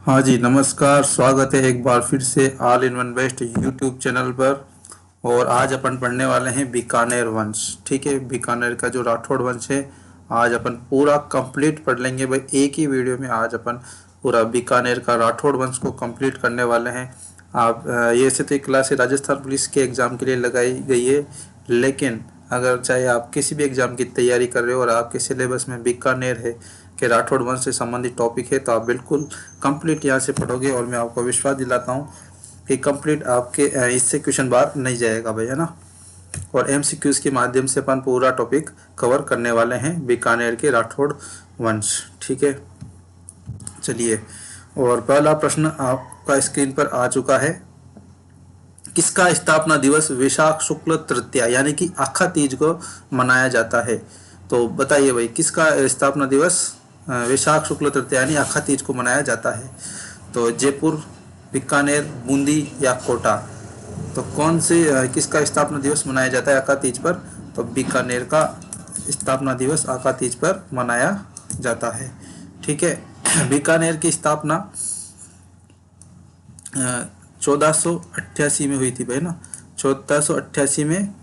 हाँ जी, नमस्कार। स्वागत है एक बार फिर से all in one best YouTube channel पर। और आज अपन पढ़ने वाले हैं बीकानेर वंश। ठीक है, बीकानेर का जो राठौड़ वंश है आज अपन पूरा कंप्लीट पढ़ लेंगे भाई। एक ही वीडियो में आज अपन पूरा बीकानेर का राठौड़ वंश को कंप्लीट करने वाले हैं। आप ये से तो एक क्लास है राजस्थान पुलिस के एग्ज़ाम के लिए लगाई गई है, लेकिन अगर चाहे आप किसी भी एग्ज़ाम की तैयारी कर रहे हो और आपके सिलेबस में बीकानेर है कि राठौड़ वंश से संबंधित टॉपिक है, तो आप बिल्कुल कंप्लीट यहाँ से पढ़ोगे और मैं आपको विश्वास दिलाता हूँ कि कंप्लीट आपके इससे क्वेश्चन बाहर नहीं जाएगा भाई, है ना। और एमसीक्यूज के माध्यम से अपन पूरा टॉपिक कवर करने वाले हैं बीकानेर के राठौड़ वंश। ठीक है, चलिए। और पहला प्रश्न आपका स्क्रीन पर आ चुका है। किसका स्थापना दिवस वैशाख शुक्ल तृतीया यानी कि आखा तीज को मनाया जाता है? तो बताइए भाई, किसका स्थापना दिवस वैशाख शुक्ल तृतीया यानी आखा तीज को मनाया जाता है? तो जयपुर, बीकानेर, बूंदी या कोटा? तो कौन से किसका स्थापना दिवस मनाया जाता है आका तीज पर? तो बीकानेर का स्थापना दिवस आका तीज पर मनाया जाता है। ठीक है, बीकानेर की स्थापना 1488 में हुई थी भाई ना। 1488 में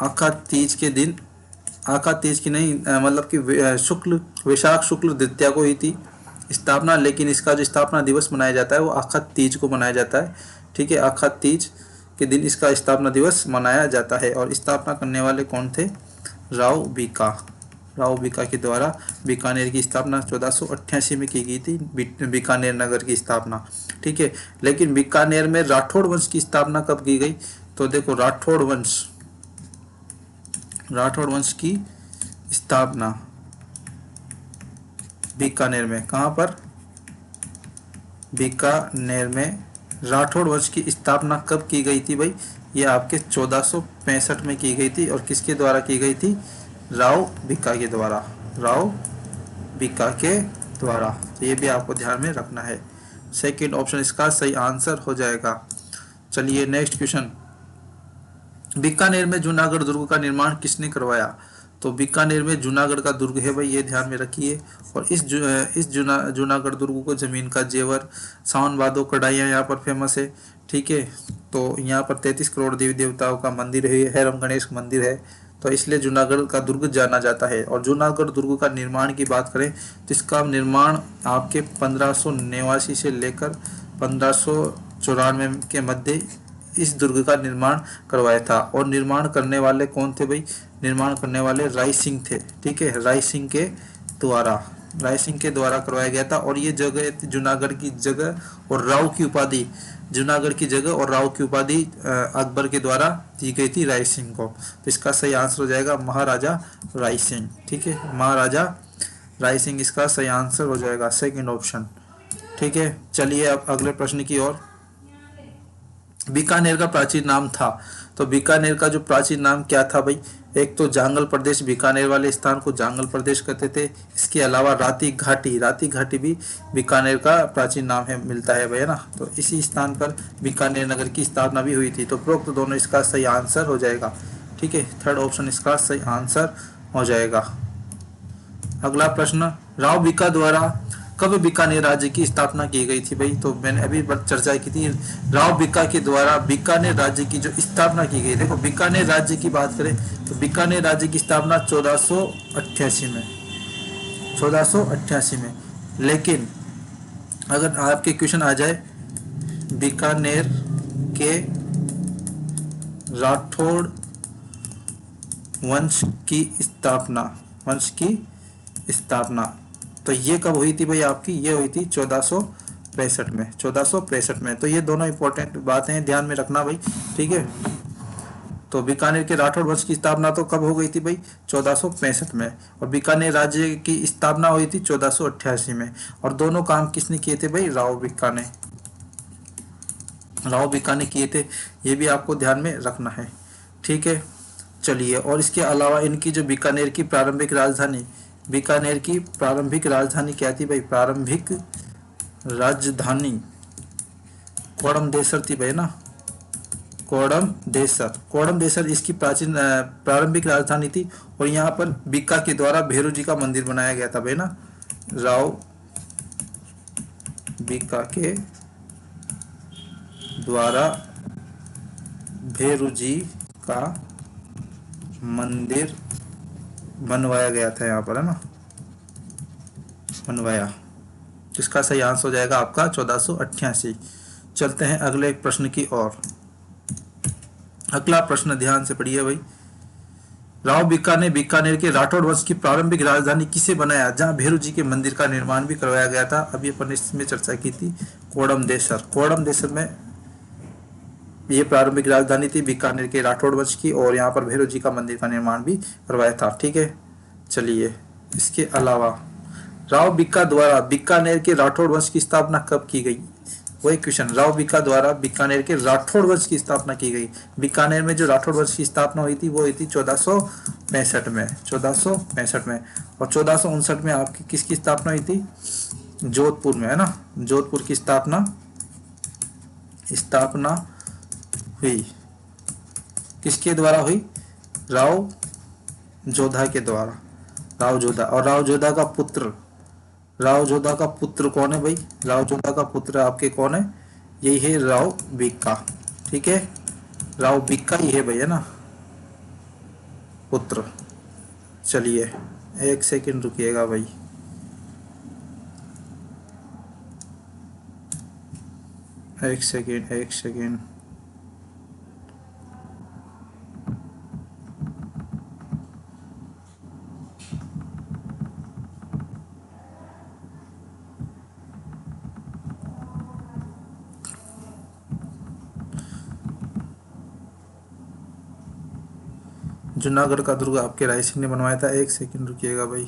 आका तीज के दिन, आका तीज की नहीं मतलब कि शुक्ल वैशाख शुक्ल द्वितीया को हुई थी स्थापना, लेकिन इसका जो स्थापना दिवस मनाया जाता है वो आखा तीज को मनाया जाता है। ठीक है, आखा तीज के दिन इसका स्थापना दिवस मनाया जाता है। और स्थापना करने वाले कौन थे? राव बीका। राव बीका के द्वारा बीकानेर की स्थापना 1488 में की गई थी, बीकानेर नगर की स्थापना। ठीक है, लेकिन बीकानेर में राठौड़ वंश की स्थापना कब की गई? तो देखो, राठौड़ वंश की स्थापना बीकानेर में, कहाँ पर? बीकानेर में राठौड़ वंश की स्थापना कब की गई थी भाई? ये आपके 1465 में की गई थी। और किसके द्वारा की गई थी? राव बीका के द्वारा। राव बीका के द्वारा। तो ये भी आपको ध्यान में रखना है। सेकंड ऑप्शन इसका सही आंसर हो जाएगा। चलिए नेक्स्ट क्वेश्चन। बीकानेर में जूनागढ़ दुर्ग का निर्माण किसने करवाया? तो बीकानेर में जूनागढ़ का दुर्ग है भाई, ये ध्यान में रखिए। और इस जूनागढ़ दुर्ग को जमीन का जेवर, सावन भादो कढ़ाइयाँ यहाँ पर फेमस है। ठीक है, तो यहाँ पर 33 करोड़ देवी देवताओं का मंदिर है, हैरम गणेश मंदिर है, तो इसलिए जूनागढ़ का दुर्ग जाना जाता है। और जूनागढ़ दुर्ग का निर्माण की बात करें तो इसका निर्माण आपके 1589 से लेकर 1594 के मध्य इस दुर्ग का निर्माण करवाया था। और निर्माण करने वाले कौन थे भाई? निर्माण करने वाले राय सिंह थे। ठीक है, राय सिंह के द्वारा करवाया गया था। और ये जगह जूनागढ़ की जगह और राव की उपाधि, जूनागढ़ की जगह और राव की उपाधि अकबर के द्वारा दी गई थी राय सिंह को। तो इसका सही आंसर हो जाएगा महाराजा राय सिंह। ठीक है, महाराजा राय सिंह इसका सही आंसर हो जाएगा, सेकंड ऑप्शन। ठीक है, चलिए अब अगले प्रश्न की ओर। बीकानेर का प्राचीन नाम था, तो बीकानेर का जो प्राचीन नाम क्या था भाई? एक तो जांगल प्रदेश, बीकानेर वाले स्थान को जांगल प्रदेश कहते थे। इसके अलावा राती घाटी भी बीकानेर का प्राचीन नाम है, मिलता है भाई, है ना। तो इसी स्थान पर बीकानेर नगर की स्थापना भी हुई थी। तो उपरोक्त दोनों इसका सही आंसर हो जाएगा। ठीक है, थर्ड ऑप्शन इसका सही आंसर हो जाएगा। अगला प्रश्न, राव बीका द्वारा कब बीकानेर राज्य की स्थापना की गई थी भाई? तो मैंने अभी चर्चा की थी, राव बीका के द्वारा बीकानेर राज्य की जो स्थापना की गई। देखो, बीकानेर राज्य की बात करें तो बीकानेर राज्य की स्थापना 1488 में। लेकिन अगर आपके क्वेश्चन आ जाए बीकानेर के राठौड़ वंश की स्थापना तो ये कब हुई थी भाई आपकी? ये हुई थी 1465 में। तो ये दोनों इंपॉर्टेंट बातें हैं, ध्यान में रखना भाई। ठीक है, तो बीकानेर के राठौड़ वंश की स्थापना तो कब हो गई थी भाई? 1465 में। और बीकानेर राज्य की स्थापना हुई थी 1488 में। और दोनों काम किसने किए थे भाई? राव बीका ने किए थे। ये भी आपको ध्यान में रखना है। ठीक है, चलिए। और इसके अलावा इनकी जो बीकानेर की प्रारंभिक राजधानी क्या थी भाई? प्रारंभिक राजधानी कोडमदेसर थी भाई ना। कोडमदेसर इसकी प्रारंभिक राजधानी थी। और यहाँ पर बीका के द्वारा भैरव जी का मंदिर बनाया गया था भाई ना। राव बीका के द्वारा भेरू जी का मंदिर बनवाया गया था, यहाँ पर है ना, बनवाया। इसका सही आंसर हो जाएगा आपका 1488। चलते हैं अगले प्रश्न की ओर। अगला प्रश्न ध्यान से पढ़िए भाई। राव बीका ने बीकानेर के राठौड़ वंश की प्रारंभिक राजधानी किसे बनाया, जहां भेरू जी के मंदिर का निर्माण भी करवाया गया था। अभी अपन इसमें चर्चा की थी, कोडमदेसर। कोडमदेसर में ये प्रारंभिक राजधानी थी बीकानेर के राठौड़ वंश की, और यहाँ पर भेरू जी का मंदिर का निर्माण भी करवाया था। ठीक है, चलिए इसके अलावा राव बीका द्वारा बीकानेर के राठौड़ वंश की स्थापना कब की गई, वही क्वेश्चन। राव बीका द्वारा बीकानेर के राठौड़ वंश की स्थापना की गई। बीकानेर में जो राठौड़ वंश की स्थापना हुई थी वो हुई थी 1465 में, 1465 में। और 1459 में आपकी किसकी स्थापना हुई थी, जोधपुर में, है ना। जोधपुर की स्थापना हुई किसके द्वारा हुई, राव जोधा के द्वारा, राव जोधा। और राव जोधा का पुत्र, राव जोधा का पुत्र कौन है भाई, राव जोधा का पुत्र आपके कौन है, यही है राव बीका। ठीक है, राव बीका ही है भाई, है ना, पुत्र। चलिए एक सेकंड रुकिएगा भाई। एक सेकंड। जूनागढ़ का दुर्ग आपके राय सिंह ने बनवाया था। एक सेकंड रुकिएगा भाई।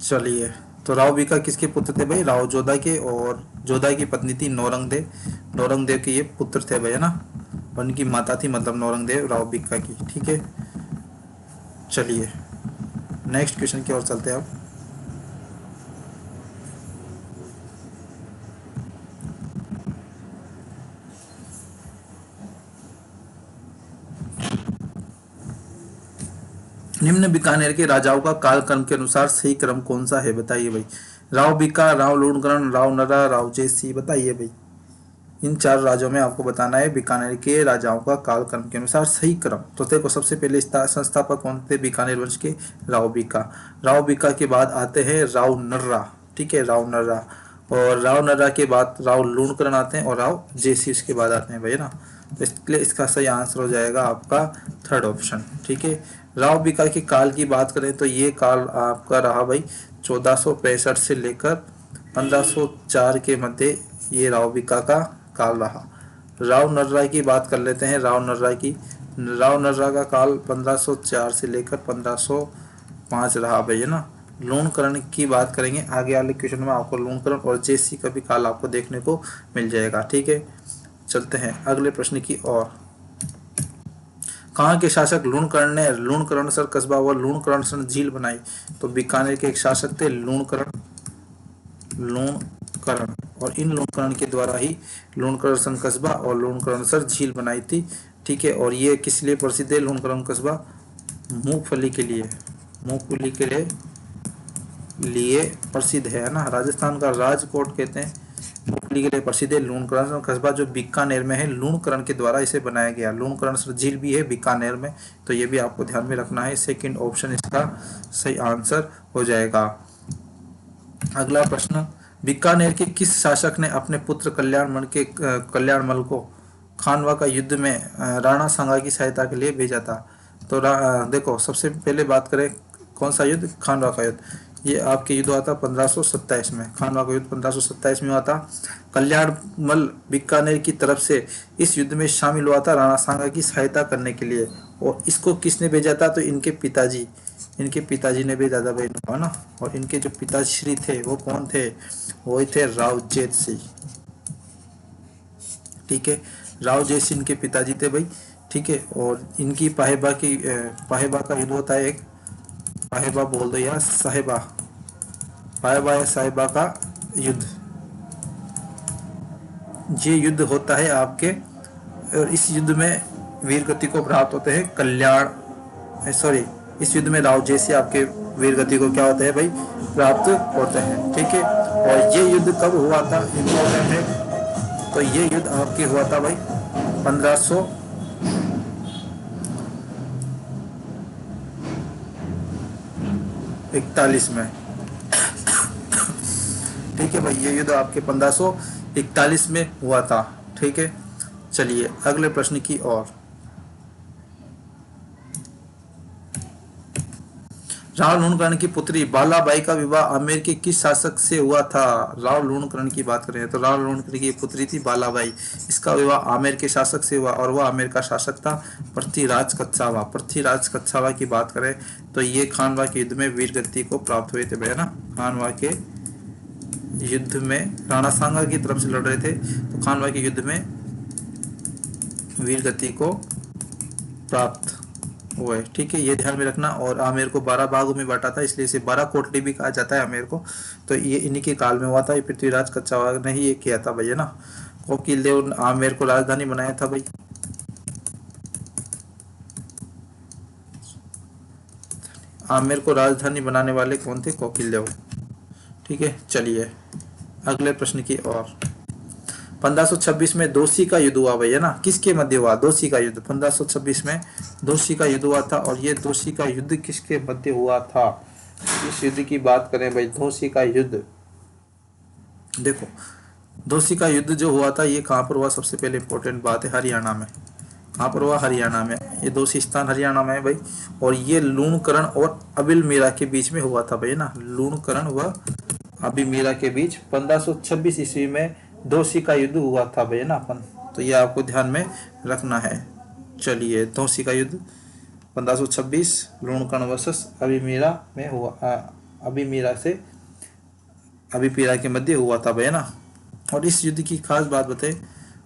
चलिए, तो राव बीका किसके पुत्र थे भाई, राव जोधा के, और जोधा की पत्नी थी नौरंगदेव। नौरंगदेव के ये पुत्र थे भाई, है ना। उनकी माता थी मतलब नौरंगदेव, राव बीका की। ठीक है, चलिए नेक्स्ट क्वेश्चन की ओर चलते हैं अब। निम्न बीकानेर के राजाओं का कालक्रम के अनुसार सही क्रम कौन सा है, बताइए भाई। राव बीका, राव लूणकरण, राव नर्रा, राव जयसिंह, बताइए भाई। इन चार राज्यों में आपको बताना है बीकानेर के राजाओं का कालक्रम के अनुसार सही क्रम। तो देखो, सबसे पहले संस्थापक कौन थे बीकानेर वंश के, राव बीका। राव बीका के बाद आते हैं राव नर्रा। ठीक है, राव नर्रा। और राव नर्रा के बाद राव लूणकरण आते हैं, और राव जयसिंह इसके बाद आते हैं भाई, ना। तो इसलिए इसका सही आंसर हो जाएगा आपका थर्ड ऑप्शन। ठीक है, राव बीका के काल की बात करें तो ये काल आपका रहा भाई 1465 से लेकर 1504 के मध्य, ये राव बीका का काल रहा। राव नर्रा की बात कर लेते हैं। राव नर्रा का काल 1504 से लेकर 1505 रहा भाई, है ना। लूणकरण की बात करेंगे आगे वाले क्वेश्चन में, आपको लूणकरण और जयसिंह का भी काल आपको देखने को मिल जाएगा। ठीक है, चलते हैं अगले प्रश्न की ओर। कहाँ के शासक लूणकरण ने लूणकरणसर कस्बा व लूणकरणसर झील बनाई, तो बीकानेर के एक शासक थे लूणकरण, और इन लूणकरण के द्वारा ही लूणकरणसर कस्बा और लूणकरणसर झील बनाई थी। ठीक है, और ये किस लिए प्रसिद्ध है लूणकरण कस्बा, मूंगफली के लिए प्रसिद्ध है ना। राजस्थान का राजकोट कहते हैं, मूंगफली के लिए प्रसिद्ध है लूणकरण कस्बा, जो बीकानेर में है। लूणकरण के द्वारा इसे बनाया गया। लूणकरणसर झील भी है बीकानेर में, तो ये भी आपको ध्यान में रखना है। सेकंड ऑप्शन इसका सही आंसर हो जाएगा। अगला प्रश्न, बीकानेर के किस शासक ने अपने पुत्र कल्याणमल को खानवा का युद्ध में राणा सांगा की सहायता के लिए भेजा था। तो देखो, सबसे पहले बात करें कौन सा युद्ध, खानवा का युद्ध। ये आपके युद्ध हुआ था 1527 में, खानवा का युद्ध 1527 में हुआ था। कल्याणमल बीकानेर की तरफ से इस युद्ध में शामिल हुआ था राणा सांगा की सहायता करने के लिए। और इसको किसने भेजा था, तो इनके पिताजी ने भेजा था भाई, है ना। और इनके जो पिताश्री थे वो कौन थे, वो थे राव जैत सिंह। ठीक है, राव जैत सिंह के पिताजी थे भाई। ठीक है, और इनकी पाहेबा का युद्ध होता है एक, पाहेबा बोल दो या साहेबा, पाहेबा या साहेबा का युद्ध, ये युद्ध होता है आपके। और इस युद्ध में वीर गति को प्राप्त होते हैं इस युद्ध में राव जयसिंह आपके वीरगति को क्या होते हैं भाई, प्राप्त होते हैं। ठीक है, और ये युद्ध कब हुआ था इम्पोर्टेंट है, तो ये युद्ध आपके हुआ था भाई 1541 में। ठीक है भाई, ये युद्ध आपके 1541 में हुआ था। ठीक है, चलिए अगले प्रश्न की ओर। राव लूणकर्ण की पुत्री बालाबाई का विवाह आमेर के किस शासक से हुआ था? राव लूणकर्ण की बात करें तो राव लूणकर्ण की पुत्री थी बालाबाई। इसका विवाह आमेर के शासक से हुआ और वह आमेर का शासक था पृथ्वीराज कच्छावा। पृथ्वीराज कच्छावा की बात करें तो ये खानवा के युद्ध में वीरगति को प्राप्त हुए थे भैया ना। खानवा के युद्ध में राणा सांगा की तरफ से लड़ रहे थे, तो खानवा के युद्ध में वीरगति को प्राप्त हुए। ठीक है, ये ध्यान में रखना। और आमेर को 12 भागों में बांटा था, इसलिए इसे 12 कोटली भी कहा जाता है आमेर को। तो ये इन्हीं के काल में हुआ था, ये पृथ्वीराज कच्छावा ने ही ये किया था भैया ना। कोकिल देव आमेर को राजधानी बनाया था भाई। आमेर को राजधानी बनाने वाले कौन थे? कोकिल देव। ठीक है, चलिए अगले प्रश्न की ओर। 1526 में दोषी का युद्ध हुआ भैया ना। किसके मध्य हुआ? दोषी का युद्ध। 1526 में दोषी का युद्ध हुआ था, और ये दोषी का युद्ध किसके मध्य हुआ था? इस युद्ध की बात करें भाई, दोषी का युद्ध। देखो, दोषी का युद्ध जो हुआ था ये कहाँ पर हुआ? सबसे पहले इंपॉर्टेंट बात है, हरियाणा में। कहाँ पर हुआ? हरियाणा में। ये दोषी स्थान हरियाणा में है भाई। और ये लूणकरण और अबिल मीरा के बीच में हुआ था भाई ना। लूणकरण व अभी मीरा के बीच 1526 ईस्वी में दोषी का युद्ध हुआ था भैया ना अपन। तो ये आपको ध्यान में रखना है। चलिए, दोषी का युद्ध 1526 लूणकर्ण वर्सेस अभी मीरा में हुआ। अभी मीरा से अभी पीरा के मध्य हुआ था भैया ना। और इस युद्ध की खास बात बताए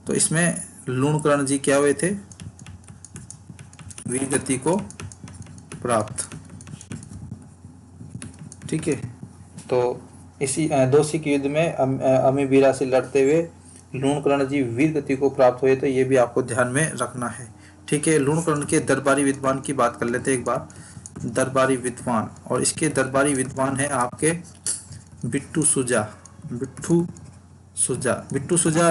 तो इसमें लूणकर्ण जी क्या हुए थे? वीरगति को प्राप्त। ठीक है, तो इसी दोषी के युद्ध में अमीबीरा से लड़ते हुए लूणकर्ण जी वीरगति को प्राप्त हुए, तो ये भी आपको ध्यान में रखना है। ठीक है, लूणकर्ण के दरबारी विद्वान की बात कर लेते हैं एक बार। दरबारी विद्वान, और इसके दरबारी विद्वान है आपके बिट्टू सुजा। बिट्टू सुजा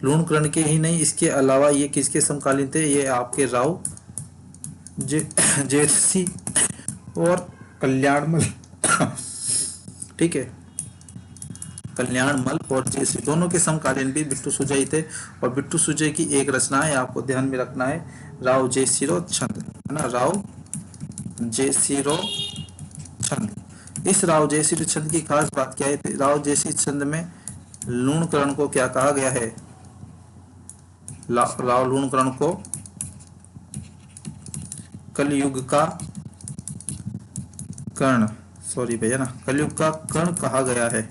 लूणकर्ण के ही नहीं, इसके अलावा ये किसके समकालीन थे? ये आपके राव जयसी और कल्याणमल। ठीक है, कल्याणमल और जयसी दोनों के समकालीन भी बिट्टू सुजय थे। और बिट्टू सुजय की एक रचना है, आपको ध्यान में रखना है, राव जयसिरो छंद, है ना। राव जयसिरो छंद। इस राव जयसिरो छंद की खास बात क्या है? राव जयसी छंद में लूणकर्ण को क्या कहा गया है? राव लूणकर्ण को कलयुग का कर्ण, सॉरी भैया ना, कलयुग का कर्ण कहा गया है।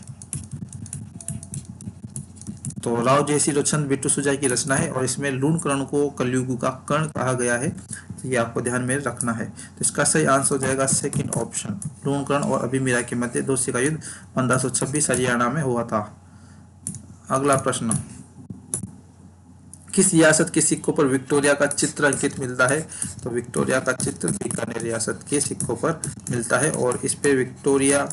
तो राव जयसी छंद बिट्टू सुजाई की रचना है, और इसमें लूणकर्ण को कलयुग का कर्ण कहा गया है। तो ये आपको ध्यान में रखना है। तो इसका सही आंसर हो जाएगा सेकंड ऑप्शन, लूणकर्ण और अभिमीरा के मध्य दोषी का युद्ध 1526 हरियाणा में हुआ था। अगला प्रश्न, किस रियासत के सिक्कों पर विक्टोरिया का चित्र अंकित मिलता है? तो विक्टोरिया का चित्र बीकानेर रियासत के सिक्कों पर मिलता है, और इस पे विक्टोरिया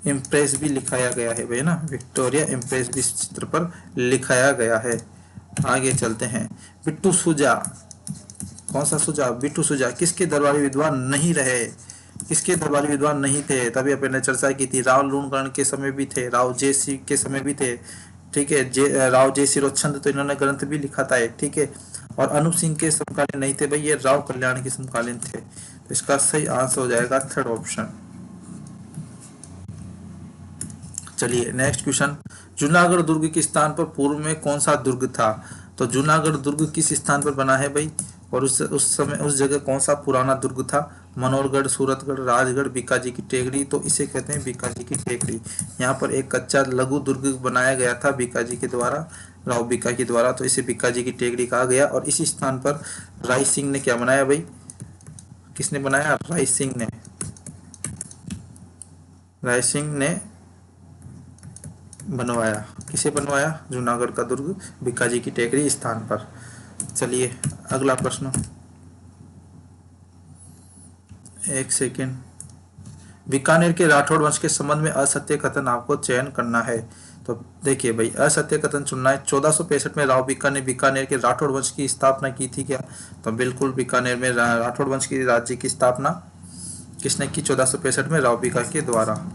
इम्प्रेस भी लिखाया गया है भाई ना। विक्टोरिया इम्प्रेस भी इस चित्र पर लिखाया गया है। आगे चलते हैं। बिट्टू सुजा, कौन सा सुजा? बिट्टू सुजा किसके दरबारी विद्वान नहीं रहे? किसके दरबारी विद्वान नहीं थे? तभी अपन ने चर्चा की थी। राव लूणकर्ण के समय भी थे, राव जयसी के समय भी थे। ठीक है, राव जयसिरो छंद तो इन्होंने ग्रंथ भी लिखा था। ठीक है, और अनूप सिंह के समकालीन नहीं थे भाई, ये राव कल्याण के समकालीन थे। तो इसका सही आंसर हो जाएगा थर्ड ऑप्शन। चलिए नेक्स्ट क्वेश्चन, जूनागढ़ दुर्ग के स्थान पर पूर्व में कौन सा दुर्ग था? तो जूनागढ़ दुर्ग किस स्थान पर बना है भाई, और उस समय उस जगह कौन सा पुराना दुर्ग था? मनोहरगढ़, सूरतगढ़, राजगढ़, बीकाजी की टेकड़ी। तो इसे कहते हैं बीकाजी की टेकड़ी। यहाँ पर एक कच्चा लघु दुर्ग बनाया गया था बीकाजी के द्वारा, राव बीका के द्वारा, तो इसे बीकाजी की टेकड़ी कहा गया। और इसी स्थान पर राय सिंह ने क्या बनाया भाई? किसने बनाया? राय सिंह ने। राय सिंह ने बनवाया। किसे बनवाया? जूनागढ़ का दुर्ग बीकाजी की टेकरी स्थान पर। चलिए अगला प्रश्न, एक सेकेंड। बीकानेर के राठौड़ वंश के संबंध में असत्य कथन आपको चयन करना है। तो देखिए भाई, असत्य कथन चुनना है। 1465 में राव बीका ने बीकानेर के राठौड़ वंश की स्थापना की थी क्या? तो बिल्कुल, बीकानेर में राठौड़ वंश की राज्य की स्थापना किसने की? 1465 में राव बीका के द्वारा।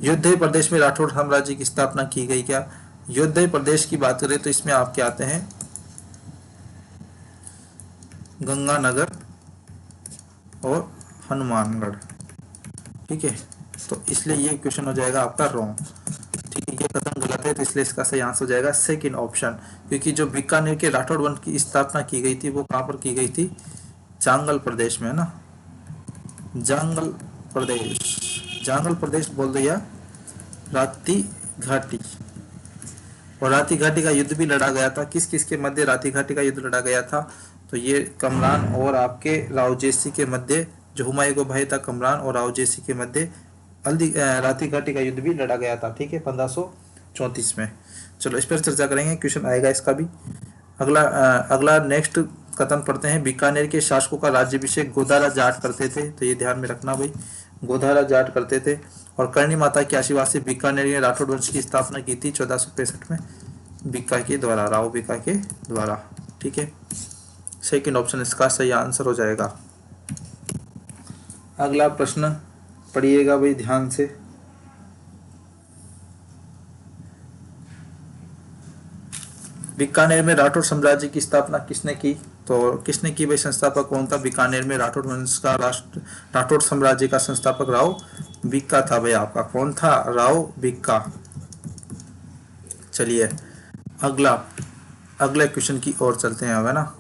योद्धे प्रदेश में राठौड़ साम्राज्य की स्थापना की गई क्या? योद्धे प्रदेश की बात करें तो इसमें आपके आते हैं गंगानगर और हनुमानगढ़। ठीक है, तो इसलिए ये क्वेश्चन हो जाएगा आपका रॉन्ग। ठीक है, ये कथन गलत है, तो इसलिए इसका सही आंसर हो जाएगा सेकंड ऑप्शन। क्योंकि जो बीकानेर के राठौड़ वंश की स्थापना की गई थी वो कहाँ पर की गई थी? जांगल प्रदेश में, है ना, जांगल प्रदेश। जांगल प्रदेश बोल दो या राती घाटी। और राती घाटी का युद्ध भी लड़ा गया था। किस किस के मध्य राती घाटी का युद्ध लड़ा गया था? तो ये कमरान और आपके रावजेसी के मध्य, जो हुमायूं का भाई था कमरान, और रावजेसी के मध्य राती घाटी का युद्ध भी लड़ा गया था। ठीक है, 1534 में। चलो इस पर चर्चा करेंगे, क्वेश्चन आएगा इसका भी। अगला नेक्स्ट कथन पढ़ते हैं। बीकानेर के शासकों का राज्याभिषेक गोधारा जाट करते थे। तो ये ध्यान में रखना भाई, गोधारा जाट करते थे। और करणी माता के आशीर्वाद से बीकानेर में राठौड़ वंश की स्थापना की थी 1465 में बीका के द्वारा, राव बीका के द्वारा। ठीक है, सेकंड ऑप्शन इसका सही आंसर हो जाएगा। अगला प्रश्न पढ़िएगा भाई ध्यान से। बीकानेर में राठौड़ साम्राज्य की स्थापना किसने की? तो किसने की भाई? संस्थापक कौन था? बीकानेर में राठौड़ वंश का राठौड़ साम्राज्य का संस्थापक राव बीका था भाई। आपका कौन था? राव बीका। चलिए अगले क्वेश्चन की ओर चलते हैं अब, है ना।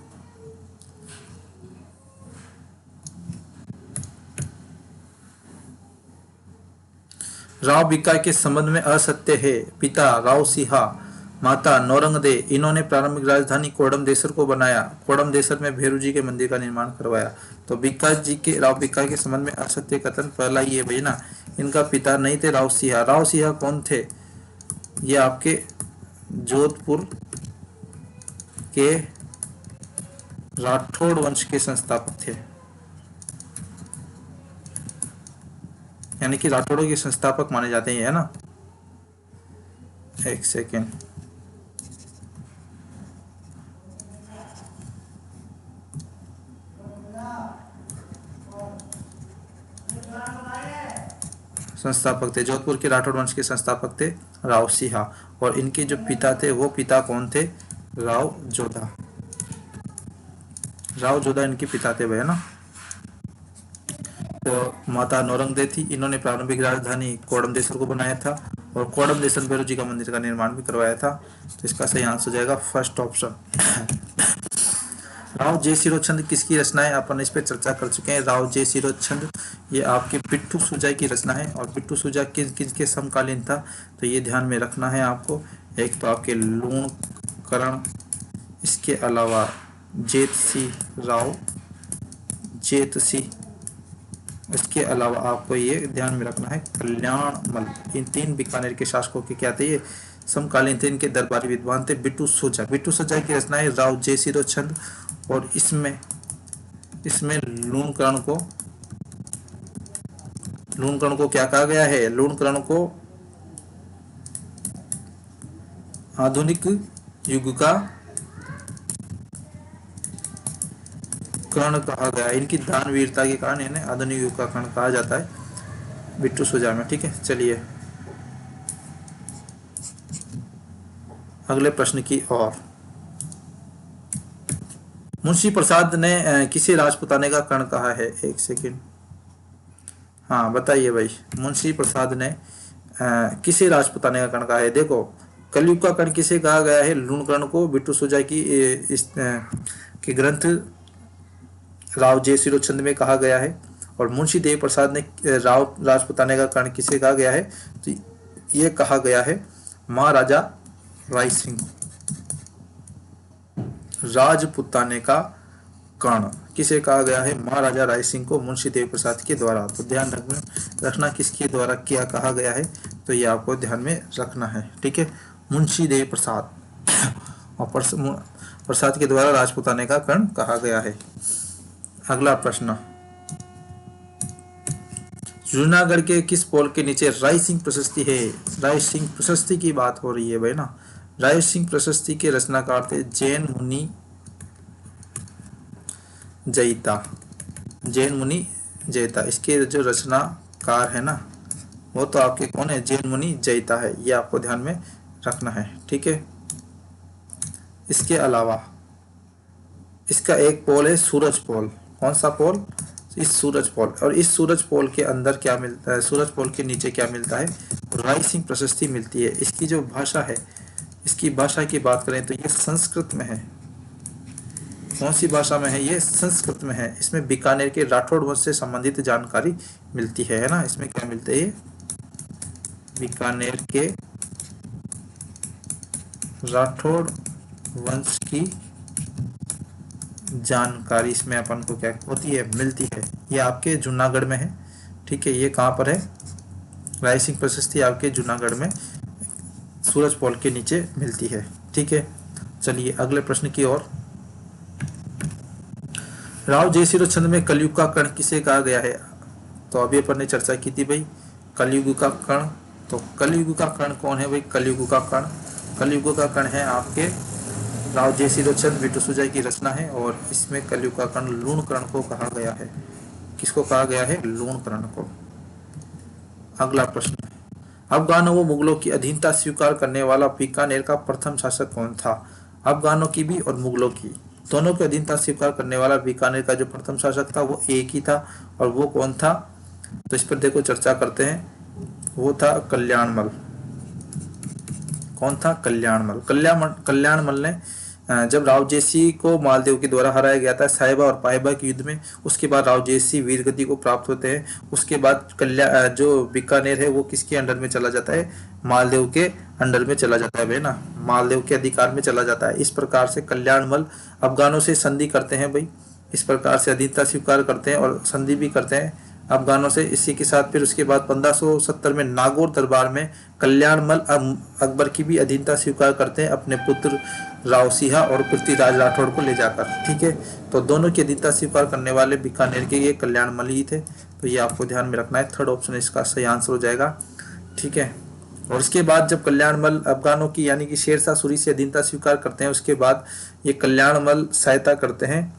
राव बीका के संबंध में असत्य है। पिता राव सिहा, माता नौरंगदे, इन्होंने प्रारंभिक राजधानी कोडमदेसर को बनाया। कोडमदेसर में भैरू जी के मंदिर का निर्माण करवाया। तो बीका जी के, राव बीका के संबंध में असत्य कथन पहला ये भाई ना, इनका पिता नहीं थे राव सिहा। राव सिहा कौन थे? ये आपके जोधपुर के राठौड़ वंश के संस्थापक थे, यानी कि राठौड़ों के संस्थापक माने जाते हैं, है ना। एक सेकेंड, संस्थापक थे, जोधपुर के राठौड़ वंश के संस्थापक थे राव सिहा। और इनके जो पिता थे वो पिता कौन थे? राव जोधा। राव जोधा इनके पिता थे भाई, है ना। तो माता नौरंगदे थी, इन्होंने प्रारंभिक राजधानी कोडमदेसर को बनाया था। और कोडमदेसर भैरू जी का मंदिर का निर्माण भी करवाया था। तो इसका सही आंसर हो जाएगा फर्स्ट ऑप्शन। राव जय सिरोचंद किसकी रचना है? अपन इस पर चर्चा कर चुके हैं। राव जय सिरोचंद ये आपके बिट्टू सुजा की रचना है। और बिट्टू सुजा किसके समकालीन था? तो ये ध्यान में रखना है आपको। एक तो आपके लूणकरण, इसके अलावा जेतसी राव जेतसी, इसके अलावा आपको ये ध्यान में रखना है कल्याणमल। इन तीन बीकानेर के शासकों के क्या थे? ये समकालीन थे, इनके दरबारी विद्वान थे। बिट्टू सुजा की रचना है राव जय सिरोचंद। और इसमें लूणकरण को क्या कहा गया है? लूणकरण को आधुनिक युग का कर्ण कहा गया। इनकी दानवीरता के कारण इन्हें आधुनिक युग का कर्ण कहा जाता है बिट्टू सुजा में। ठीक है, चलिए अगले प्रश्न की ओर। मुंशी प्रसाद ने किसे राजपुताने का कर्ण कहा है? एक सेकंड, हाँ बताइए भाई, मुंशी प्रसाद ने किसे राजपुताने का कर्ण कहा है? देखो, कलयुग का कर्ण किसे कहा गया है? लूणकर्ण को। बिट्टू सुजा की के ग्रंथ राव जय सिरोचंद में कहा गया है। और मुंशी देव प्रसाद ने राजपुताने का कर्ण किसे कहा गया है? तो ये कहा गया है महाराजा राय सिंह। राजपुताने का कर्ण किसे कहा गया है? महाराजा राय सिंह को मुंशी देव प्रसाद के द्वारा। तो ध्यान रखना किसके द्वारा क्या कहा गया है, तो ये आपको ध्यान में रखना है। ठीक है, मुंशी देव प्रसाद और प्रसाद के द्वारा राजपुताने का कर्ण कहा गया है। अगला प्रश्न, जूनागढ़ के किस पोल के नीचे राय सिंह प्रशस्ति है? राय सिंह प्रशस्ति की बात हो रही है भाई ना। राय सिंह प्रशस्ति के रचनाकार थे जैन मुनि जैता। जैन मुनि जैता, इसके जो रचनाकार है ना वो तो आपके कौन है? जैन मुनि जैता है, ये आपको ध्यान में रखना है, ठीक है। इसके अलावा इसका एक पोल है सूरज पोल। कौन सा पोल? इस सूरज पोल। और इस सूरज पोल के अंदर क्या मिलता है? सूरज पोल के नीचे क्या मिलता है? राय सिंह प्रशस्ति मिलती है। इसकी जो भाषा है, इसकी भाषा की बात करें तो ये संस्कृत में है। कौन सी भाषा में है? ये संस्कृत में है। इसमें बीकानेर के राठौड़ वंश से संबंधित जानकारी मिलती है ना। इसमें क्या मिलता है? बीकानेर के राठौड़ वंश की जानकारी इसमें अपन को क्या होती है? मिलती है। ये आपके जूनागढ़ में है, ठीक है। ये कहाँ पर है? राय सिंह प्रशस्ति आपके जूनागढ़ में सूरज पोल के नीचे मिलती है, ठीक है। चलिए अगले प्रश्न की ओर। राव जयसिंह छंद में कलयुग का कण किसे कहा गया है? तो अभी अपन ने चर्चा की थी भाई, कलयुग का कण। तो कलयुग का कण कौन है भाई? कलयुग का कण, कलयुग का कण है आपके राव जयसिंह बिट्टू सुजाई की रचना है। और इसमें कलयुग का कण लूणकरण को कहा गया है। किसको कहा गया है? लूणकरण को। अगला प्रश्न, अफगानों व मुगलों की अधीनता स्वीकार करने वाला बीकानेर का प्रथम शासक कौन था? अफगानों की भी और मुगलों की दोनों की अधीनता स्वीकार करने वाला बीकानेर का जो प्रथम शासक था वो एक ही था। और वो कौन था? तो इस पर देखो चर्चा करते हैं। वो था कल्याणमल। कौन था? कल्याणमल। कल्याणमल ने जब राव जयसिंह को मालदेव के द्वारा हराया गया था साहिबा और पाहिबा के युद्ध में, उसके बाद राव जयसिंह वीरगति को प्राप्त होते हैं। उसके बाद जो बीकानेर है वो किसके अंडर में चला जाता है? मालदेव के अंडर में चला जाता है भाई ना, मालदेव के अधिकार में चला जाता है। इस प्रकार से कल्याणमल अफगानों से संधि करते हैं भाई। इस प्रकार से अधीनता स्वीकार करते हैं और संधि भी करते हैं अफगानों से। इसी के साथ फिर उसके बाद 1570 में नागौर दरबार में कल्याणमल अकबर की भी अधीनता स्वीकार करते हैं अपने पुत्र राव सिंह और पृथ्वीराज राठौड़ को ले जाकर, ठीक है। तो दोनों की अधीनता स्वीकार करने वाले बीकानेर के ये कल्याणमल ही थे। तो ये आपको ध्यान में रखना है। थर्ड ऑप्शन इसका सही आंसर हो जाएगा, ठीक है। और उसके बाद जब कल्याणमल अफगानों की यानी कि शेरशाह सूरी से अधीनता स्वीकार करते हैं, उसके बाद ये कल्याणमल सहायता करते हैं।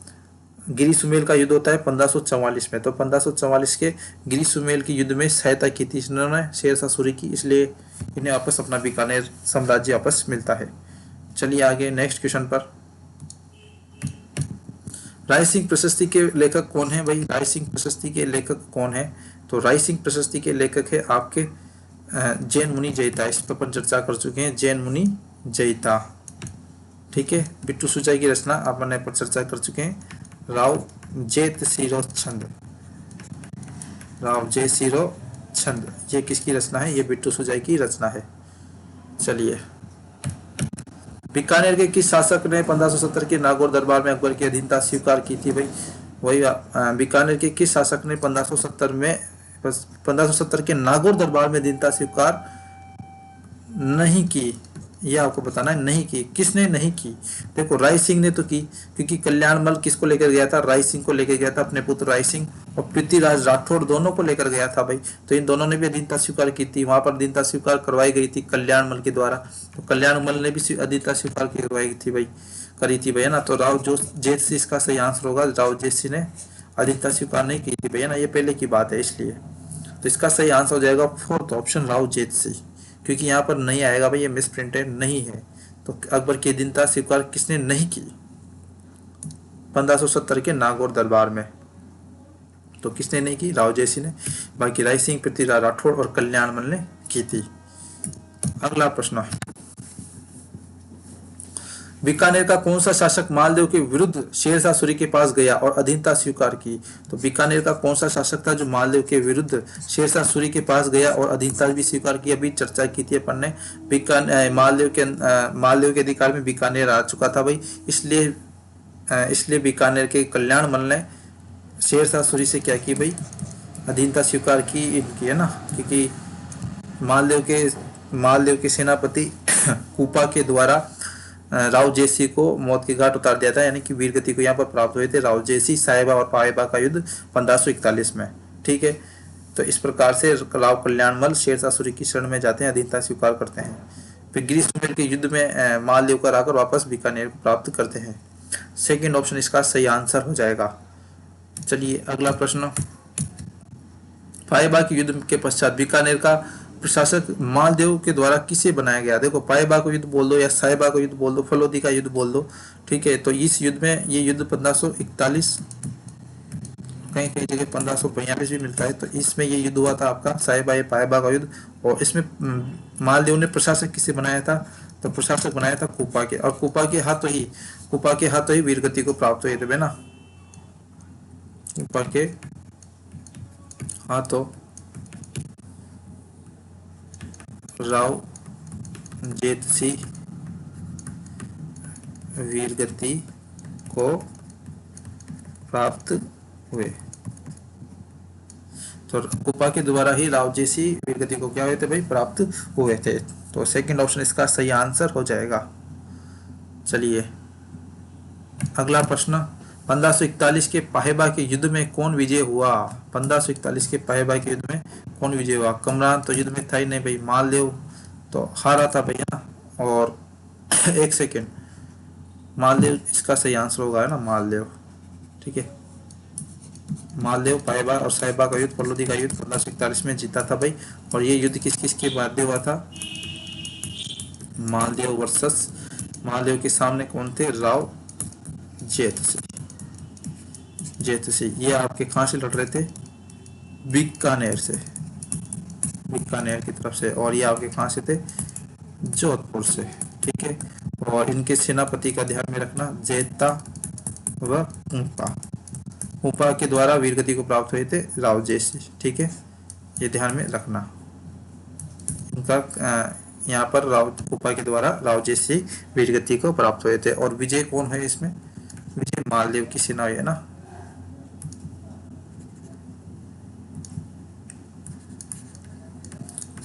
गिरी सुमेल का युद्ध होता है 1544 में। तो 1544 के गिरी सुमेल के युद्ध में सहायता की थी इन्होंने शेरशाह सूरी की, इसलिए इन्हें वापस अपना बीकानेर साम्राज्य वापस मिलता है। चलिए आगे नेक्स्ट क्वेश्चन पर। राय सिंह प्रशस्ति के लेखक कौन है भाई? राय सिंह प्रशस्ति के लेखक कौन है? तो राय सिंह प्रशस्ति के लेखक है आपके जैन मुनि जैता। इस पर अपन चर्चा कर चुके हैं, जैन मुनि जैता, ठीक है। बिट्टू सुजाई की रचना अपन पर चर्चा कर चुके हैं। राव जयसिंह छंद, राव जयसिंह छंद ये किसकी रचना है? ये बिट्टू सुजाई की रचना है। चलिए, बीकानेर के किस शासक ने 1570 के नागौर दरबार में अकबर की अधीनता स्वीकार की थी भाई? वही बीकानेर के किस शासक ने 1570 के नागौर दरबार में अधीनता स्वीकार नहीं की? यह आपको बताना है, नहीं की। किसने नहीं की? देखो राय सिंह ने तो की, क्योंकि कल्याणमल किसको लेकर गया था? राय सिंह को लेकर गया था, अपने पुत्र राय सिंह और पृथ्वीराज राठौड़ दोनों को लेकर गया था भाई। तो इन दोनों ने भी अधीनता स्वीकार की थी। वहां पर अधीनता स्वीकार करवाई गई थी कल्याणमल के द्वारा। तो कल्याणमल ने भी अधीनता स्वीकार करवाई थी भाई, करी थी भैया ना। तो राव जो जयसिंह इसका सही आंसर होगा। राव जयसिंह ने अधीनता स्वीकार नहीं की थी भैया ना, ये पहले की बात है इसलिए। तो इसका सही आंसर हो जाएगा फोर्थ ऑप्शन, राव जयसिंह, क्योंकि यहाँ पर नहीं आएगा भाई, ये मिस प्रिंट है, नहीं है। तो अकबर की अधीनता स्वीकार किसने नहीं की? 1570 के नागौर दरबार में। तो किसने नहीं की? राव जयसिंह ने। बाकी राय सिंह, पृथ्वीराज राठौड़ और कल्याणमल ने की थी। अगला प्रश्न, बीकानेर का कौन सा शासक मालदेव के विरुद्ध शेरशाह सूरी के पास गया और अधीनता स्वीकार की? तो बीकानेर का कौन सा शासक था जो मालदेव के विरुद्ध शेरशाह सूरी के पास गया और अधीनता भी स्वीकार की? अभी चर्चा की थी अपन ने। मालदेव के अधिकार में बीकानेर आ चुका था भाई, इसलिए बीकानेर के कल्याणमल ने शेरशाह सूरी से क्या की भाई? अधीनता स्वीकार की इनकी, है ना। क्योंकि मालदेव के सेनापति कूपा के द्वारा राव जयसिंह को मौत के घाट उतार दिया था, यानी कि वीरगति को यहाँ पर प्राप्त हुए थे राव जयसिंह। साहिबा और पाहिबा का युद्ध 1541 में, ठीक है। तो इस प्रकार से राव कल्याणमल शेरशाह सूरी की शरण में जाते हैं, अधीनता स्वीकार करते हैं। फिर ग्रीष्ममेल के युद्ध में मालदेव को हराकर वापस बीकानेर को प्राप्त करते हैं। सेकंड ऑप्शन इसका सही आंसर हो जाएगा। चलिए अगला प्रश्न, पाएबा के युद्ध के पश्चात बीकानेर का प्रशासक मालदेव के द्वारा किसे बनाया गया? देखो, पाएबा को युद्ध बोल दो या साहिबा को युद्ध बोल दो, फलोदी का युद्ध बोल दो, ठीक है। तो इस युद्ध में, ये युद्ध 1541, कहीं कहीं जगह 1542 भी मिलता है। तो इसमें ये युद्ध हुआ था आपका साहिबा या पाएबा का युद्ध। और इसमें मालदेव ने प्रशासक किसे बनाया था? तो प्रशासक बनाया था कुपा के, और कुपा के हाथों ही वीरगति को प्राप्त हुए थे ना। कुपा के हाथों राव जेतसी वीरगति को प्राप्त हुए। तो कुपा के द्वारा ही राव जैसी वीरगति को क्या हुए थे भाई? प्राप्त हुए थे। तो सेकंड ऑप्शन इसका सही आंसर हो जाएगा। चलिए अगला प्रश्न, 1541 के पाहेबा के युद्ध में कौन विजय हुआ? 1541 के पाहेबा के युद्ध में कौन विजय हुआ? कमरान तो युद्ध में था ही नहीं भाई, मालदेव तो हारा था भैया। और एक सेकेंड, मालदेव इसका सही आंसर होगा, है ना, मालदेव, ठीक है। मालदेव, पाएबा और साहिबा का युद्ध, फलोदी का युद्ध 1541 में जीता था भाई। और ये युद्ध किस किस के मध्य हुआ था? मालदेव वर्सेस, मालदेव के सामने कौन थे? राव जेतसी। ये आपके कहाँ से लड़ रहे थे? बीकानेर से, बीकानेर की तरफ से। और ये आपके कहाँ से थे? जोधपुर से, ठीक है। और इनके सेनापति का ध्यान में रखना, जेता व ऊपा के द्वारा वीरगति को प्राप्त हुए थे राव जैसी, ठीक है, ये ध्यान में रखना। इनका यहाँ पर राव ऊपा के द्वारा राव जैसी वीरगति को प्राप्त हुए थे। और विजय कौन है इसमें? विजय मालदेव की सेना है ना।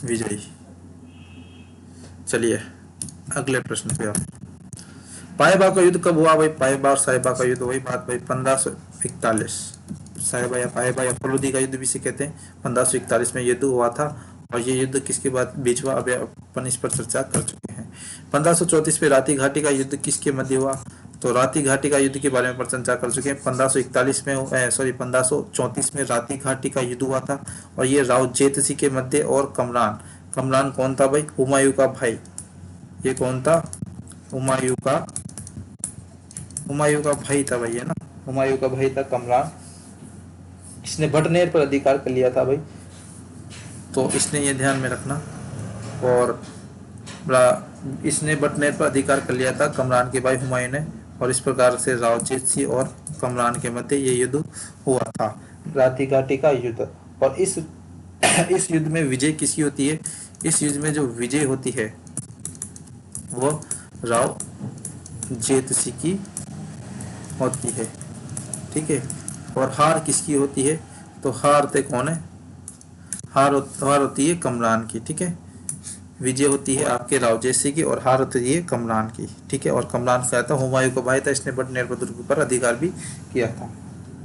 विजयी। चलिए अगले प्रश्न पे आप, पाएबा का युद्ध कब हुआ भाई? पाएबा और साहिबा का युद्ध, वही बात भाई, 1541। साहिबा या पाएबा या फलोदी का युद्ध भी से कहते हैं, 1541 में युद्ध हुआ था। और ये युद्ध किसके बाद बीच हुआ, अभी अपन इस पर चर्चा कर चुके हैं। 1534 में राती घाटी का युद्ध किसके मध्य हुआ? तो राती घाटी का युद्ध के बारे में चर्चा कर चुके हैं। 1534 में राती घाटी का युद्ध हुआ था। और ये राव जेतसी के मध्य और कमरान कौन था भाई? हुमायूं का भाई। ये कौन था? हुमायूं का भाई था भाई, है ना, हुमायूं का भाई था कमरान। इसने भटनेर पर अधिकार कर लिया था भाई, तो इसने ये ध्यान में रखना। और इसने भटनेर पर अधिकार कर लिया था कमरान के भाई हुमायूं ने। और इस प्रकार से राव जेतसी और कमरान के मध्य ये युद्ध हुआ था, राती घाटी का युद्ध। और इस युद्ध में विजय किसकी होती है? इस युद्ध में जो विजय होती है वो राव जेतसी की होती है, ठीक है। और हार किसकी होती है? तो हारते कौन है? हार होती है कमरान की, ठीक है। विजय होती है आपके राव जैसी की और हार होती है कमरान की, ठीक है। और कमरान क्या था? हुमायूं का भाई था, इसने भटनेर दुर्ग पर अधिकार भी किया था।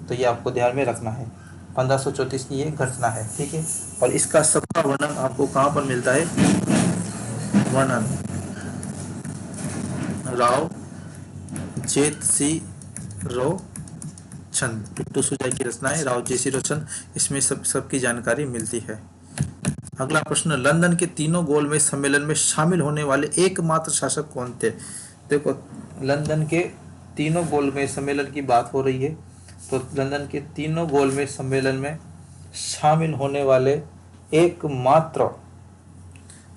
तो ये आपको ध्यान में रखना है। 1534 की ये घटना है, ठीक है। और इसका सबका वर्णन आपको कहाँ पर मिलता है? वर्णन राव जेतसी रो छंद, टिट्टू सुजाई की रचना है राव जेसी रो छंद। इसमें सबकी जानकारी मिलती है। अगला प्रश्न, लंदन के तीनों गोलमेज सम्मेलन में शामिल होने वाले एकमात्र शासक कौन थे? देखो, लंदन के तीनों गोलमेज सम्मेलन की बात हो रही है। तो लंदन के तीनों गोलमेज सम्मेलन में शामिल होने वाले एकमात्र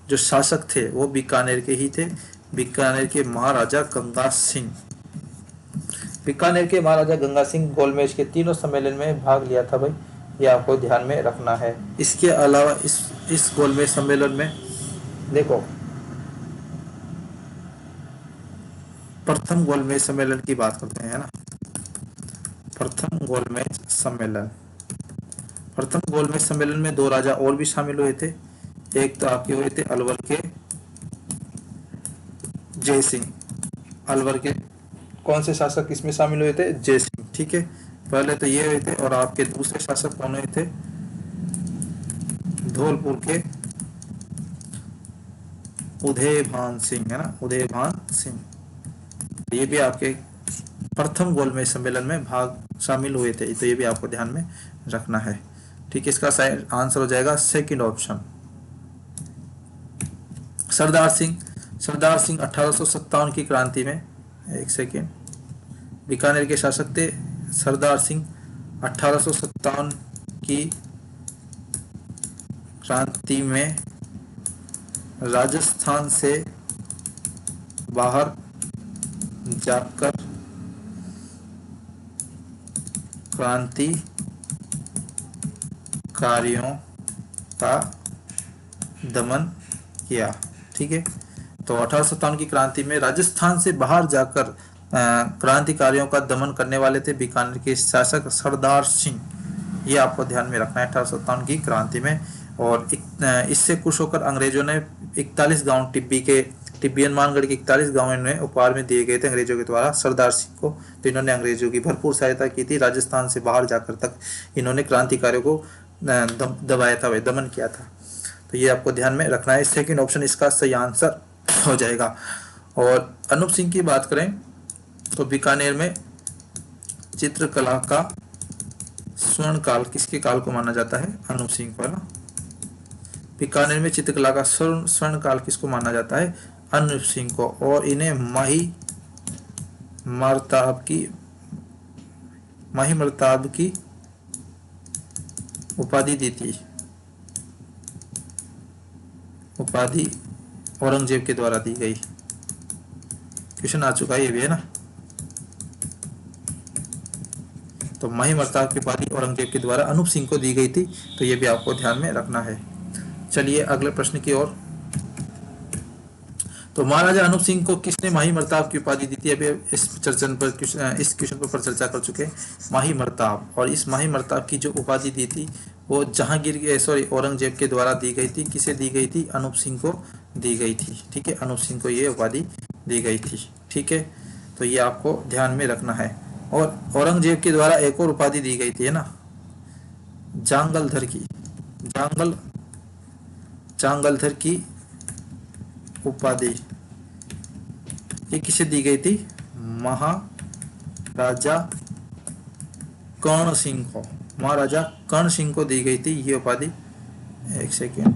जो शासक थे वो बीकानेर के ही थे, बीकानेर के महाराजा गंगा सिंह। बीकानेर के महाराजा गंगा सिंह गोलमेज के तीनों सम्मेलन में भाग लिया था भाई, ये आपको ध्यान में रखना है। इसके अलावा इस गोलमेज सम्मेलन में देखो, प्रथम गोलमेज सम्मेलन की बात करते हैं, है ना। प्रथम गोलमेज सम्मेलन में दो राजा और भी शामिल हुए थे। एक तो आपके हुए थे अलवर के जय सिंह। अलवर के कौन से शासक इसमें शामिल हुए थे? जय सिंह, ठीक है। पहले तो ये हुए थे। और आपके दूसरे शासक कौन हुए थे? धौलपुर के उदयभान सिंह, है ना, उदयभान सिंह। ये भी आपके प्रथम गोलमेज सम्मेलन में भाग शामिल हुए थे, तो ये भी आपको ध्यान में रखना है। ठीक है, इसका आंसर हो जाएगा सेकंड ऑप्शन। सरदार सिंह, सरदार सिंह 1857 की क्रांति में, एक सेकेंड, बीकानेर के शासक थे सरदार सिंह। 1857 की क्रांति में राजस्थान से बाहर जाकर क्रांतिकारियों का दमन किया। ठीक है, तो 1857 की क्रांति में राजस्थान से बाहर जाकर क्रांतिकारियों का दमन करने वाले थे बीकानेर के शासक सरदार सिंह। ये आपको ध्यान में रखना है 1857 की क्रांति में। और इससे खुश होकर अंग्रेजों ने 41 गांव टिब्बियन मानगढ़ के 41 गांव इन्हें उपहार में दिए गए थे अंग्रेजों के द्वारा सरदार सिंह को। तो इन्होंने अंग्रेजों की भरपूर सहायता की थी। राजस्थान से बाहर जाकर तक इन्होंने क्रांतिकारियों को दबाया था, वह दमन किया था। तो ये आपको ध्यान में रखना है। सेकंड ऑप्शन इसका सही आंसर हो जाएगा। और अनूप सिंह की बात करें तो बीकानेर में चित्रकला का स्वर्ण काल किसके काल को माना जाता है? अनूप सिंह को, है ना। बीकानेर में चित्रकला का स्वर्ण काल किसको माना जाता है? अनूप सिंह को। और इन्हें माही मरताब की उपाधि दी थी। उपाधि औरंगजेब के द्वारा दी गई। क्वेश्चन आ चुका है ये भी, है ना। तो माही मरताब की उपाधि औरंगजेब के द्वारा अनूप सिंह को दी गई थी। तो ये भी आपको ध्यान में रखना है। चलिए अगले प्रश्न की ओर। तो महाराजा अनूप सिंह को किसने माही मरताब की उपाधि दी थी? अभी इस क्वेश्चन पर चर्चा कर चुके हैं, माही मरताब। और इस माही मरताब की जो उपाधि दी थी वो औरंगजेब के द्वारा दी गई थी। किसे दी गई थी? अनूप सिंह को दी गई थी। ठीक है, अनूप सिंह को ये उपाधि दी गई थी। ठीक है, तो ये आपको ध्यान में रखना है। और औरंगजेब के द्वारा एक और उपाधि दी गई थी, है ना, जांगलधर की। जांगलधर की उपाधि ये किसे दी गई थी? महाराजा कर्ण सिंह को। महाराजा कर्ण सिंह को दी गई थी ये उपाधि। एक सेकेंड,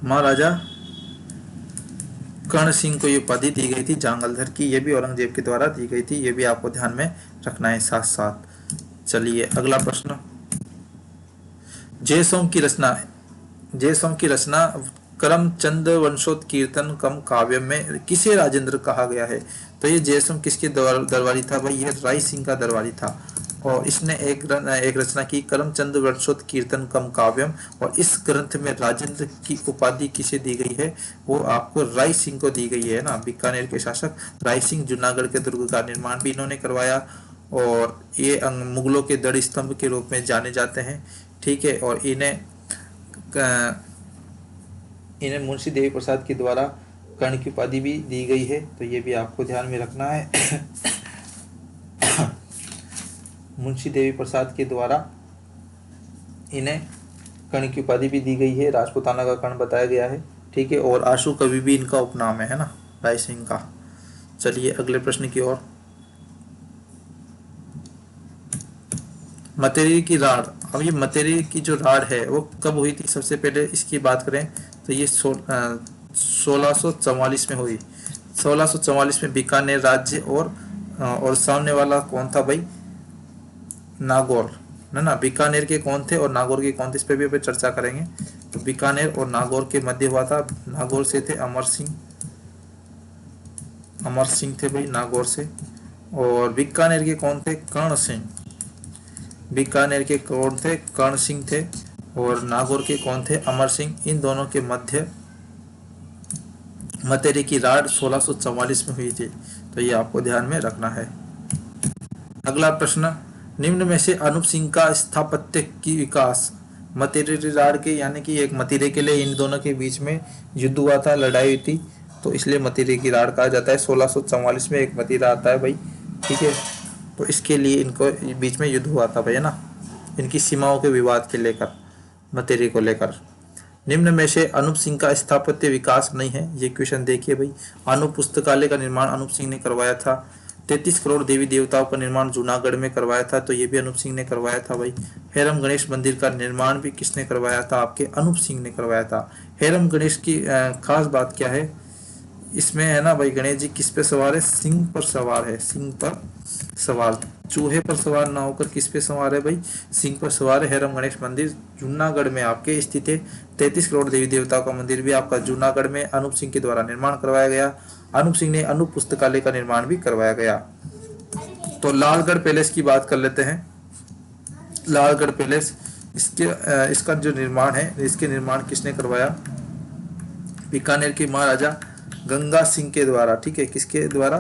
महाराजा कर्ण सिंह को ये उपाधि दी गई थी जांगलधर की। ये भी औरंगजेब के द्वारा दी गई थी। ये भी आपको ध्यान में रखना है साथ साथ। चलिए अगला प्रश्न। जयसोम की रचना करमचंद वंशोत्कीर्तन कम काव्य में किसे राजेंद्र कहा गया है? तो ये जयसोम किसके दरबारी था भाई? ये राय सिंह का दरबारी था। और इसने एक रचना की करमचंद वंशोत्कीर्तन कम काव्यम। और इस ग्रंथ में राजेंद्र की उपाधि किसे दी गई है? वो आपको राय सिंह को दी गई है ना। बीकानेर के शासक राय सिंह जूनागढ़ के दुर्ग का निर्माण भी इन्होंने करवाया। और ये मुगलों के दृढ़ स्तंभ के रूप में जाने जाते हैं। ठीक है, और इन्हें मुंशी देवी प्रसाद के द्वारा कर्ण की उपाधि भी दी गई है। तो ये भी आपको ध्यान में रखना है। मुंशी देवी प्रसाद के द्वारा इन्हें कर्ण की उपाधि भी दी गई है। राजपूताना का कर्ण बताया गया है। ठीक है, और आशु कवि भी इनका उपनाम है ना, राय सिंह का। चलिए अगले प्रश्न की ओर। मतेरी की राड़। अब ये मतेरी की जो राड़ है वो कब हुई थी? सबसे पहले इसकी बात करें तो ये 1644 में हुई। 1644 में बीकानेर राज्य और सामने वाला कौन था भाई? नागौर, ना। बीकानेर के कौन थे और नागौर के कौन थे? इस पर भी चर्चा करेंगे। तो बीकानेर और नागौर के मध्य हुआ था। नागौर से थे अमर सिंह थे भाई नागौर से। और बीकानेर के कौन थे? कर्ण सिंह। बीकानेर के कौन थे? कर्ण सिंह थे। और नागौर के कौन थे? अमर सिंह। इन दोनों के मध्य मतेरी की राड़ 1644 में हुई थी। तो ये आपको ध्यान में रखना है। अगला प्रश्न। निम्न में से अनूप सिंह का स्थापत्य की विकास मतीरी राड़ के, यानी कि एक मतीरे के लिए इन दोनों के बीच में युद्ध हुआ था, लड़ाई हुई थी, तो इसलिए मतीरे की राड़ कहा जाता है। 1644 में एक मतीरा आता है भाई, ठीक है, तो इसके लिए इनको बीच में युद्ध हुआ था भाई, है ना, इनकी सीमाओं के विवाद के लेकर, मतीरे को लेकर। निम्न में से अनूप सिंह का स्थापत्य विकास नहीं है, ये क्वेश्चन देखिए भाई। अनूप पुस्तकालय का निर्माण अनूप सिंह ने करवाया था। 33 करोड़ देवी देवताओं का निर्माण जूनागढ़ में करवाया था, तो ये भी अनूप सिंह ने करवाया था भाई। हेरम गणेश मंदिर का निर्माण भी किसने करवाया था, आपके अनूप सिंह ने करवाया था। हेरम गणेश की खास बात क्या है इसमें, है ना भाई, गणेश जी किस पे सवार है, सिंह पर सवार है, सिंह पर सवार, चूहे पर सवार ना होकर किस पे सवार है भाई, सिंह पर सवार है। हेरम गणेश मंदिर जूनागढ़ में आपके स्थित है। 33 करोड़ देवी देवताओं का मंदिर भी आपका जूनागढ़ में अनूप सिंह के द्वारा निर्माण करवाया गया। अनूप सिंह ने अनूप पुस्तकालय का निर्माण भी करवाया गया। तो लालगढ़ पैलेस की बात कर लेते हैं। लालगढ़ पैलेस, इसका जो निर्माण है, इसके निर्माण किसने करवाया, बीकानेर के महाराजा गंगा सिंह के द्वारा, ठीक है, किसके द्वारा,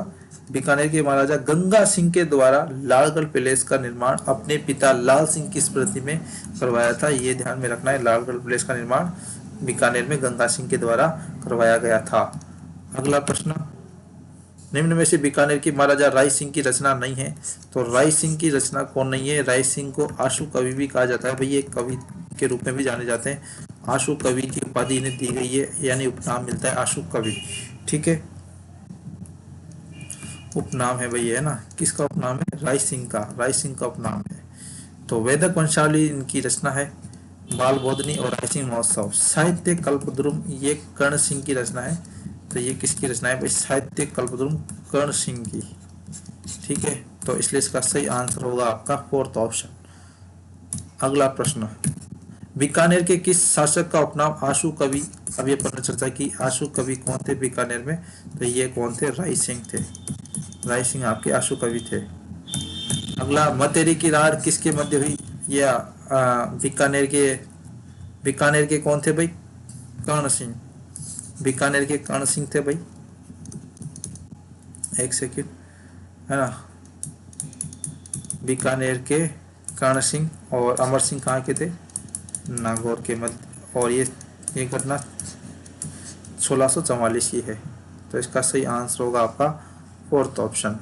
बीकानेर के महाराजा गंगा सिंह के द्वारा लालगढ़ पैलेस का निर्माण अपने पिता लाल सिंह की स्मृति में करवाया था। ये ध्यान में रखना है, लालगढ़ पैलेस का निर्माण बीकानेर में गंगा सिंह के द्वारा करवाया गया था। अगला प्रश्न, निम्न में से बीकानेर की महाराजा राय सिंह की रचना नहीं है, तो राय सिंह की रचना कौन नहीं है। राय सिंह को आशु कवि भी कहा जाता है भाई, ये कवि के रूप में भी जाने जाते हैं। आशु कवि की उपाधि इन्हें दी गई है, यानी उपनाम मिलता है आशु कवि, ठीक है, उपनाम है भाई, है ना, किसका उपनाम है, राय सिंह का, राय सिंह का उपनाम है। तो वेदक वंशावली इनकी रचना है। बाल बोधनी और राय सिंह महोत्सव। साहित्य कल्पद्रुम, ये कर्ण सिंह की रचना है, तो ये किसकी रचना है भाई, साहित्य कल्पद्रुम कर्ण सिंह की, ठीक है, तो इसलिए इसका सही आंसर होगा आपका फोर्थ ऑप्शन। अगला प्रश्न, बीकानेर के किस शासक का उपनाम आशु कवि, अब ये पर चर्चा की, आशु कवि कौन थे बीकानेर में, तो ये कौन थे, राय सिंह थे, राय सिंह आपके आशु कवि थे। अगला, मतेरी की राड़ किसके मध्य हुई, या बीकानेर के कौन थे भाई, कर्ण सिंह, बीकानेर के कर्ण सिंह थे भाई, एक सेकेंड, है ना, बीकानेर के कर्ण सिंह, और अमर सिंह कहाँ के थे, नागौर के मध्य, और ये घटना 1644 की है, तो इसका सही आंसर होगा आपका फोर्थ ऑप्शन,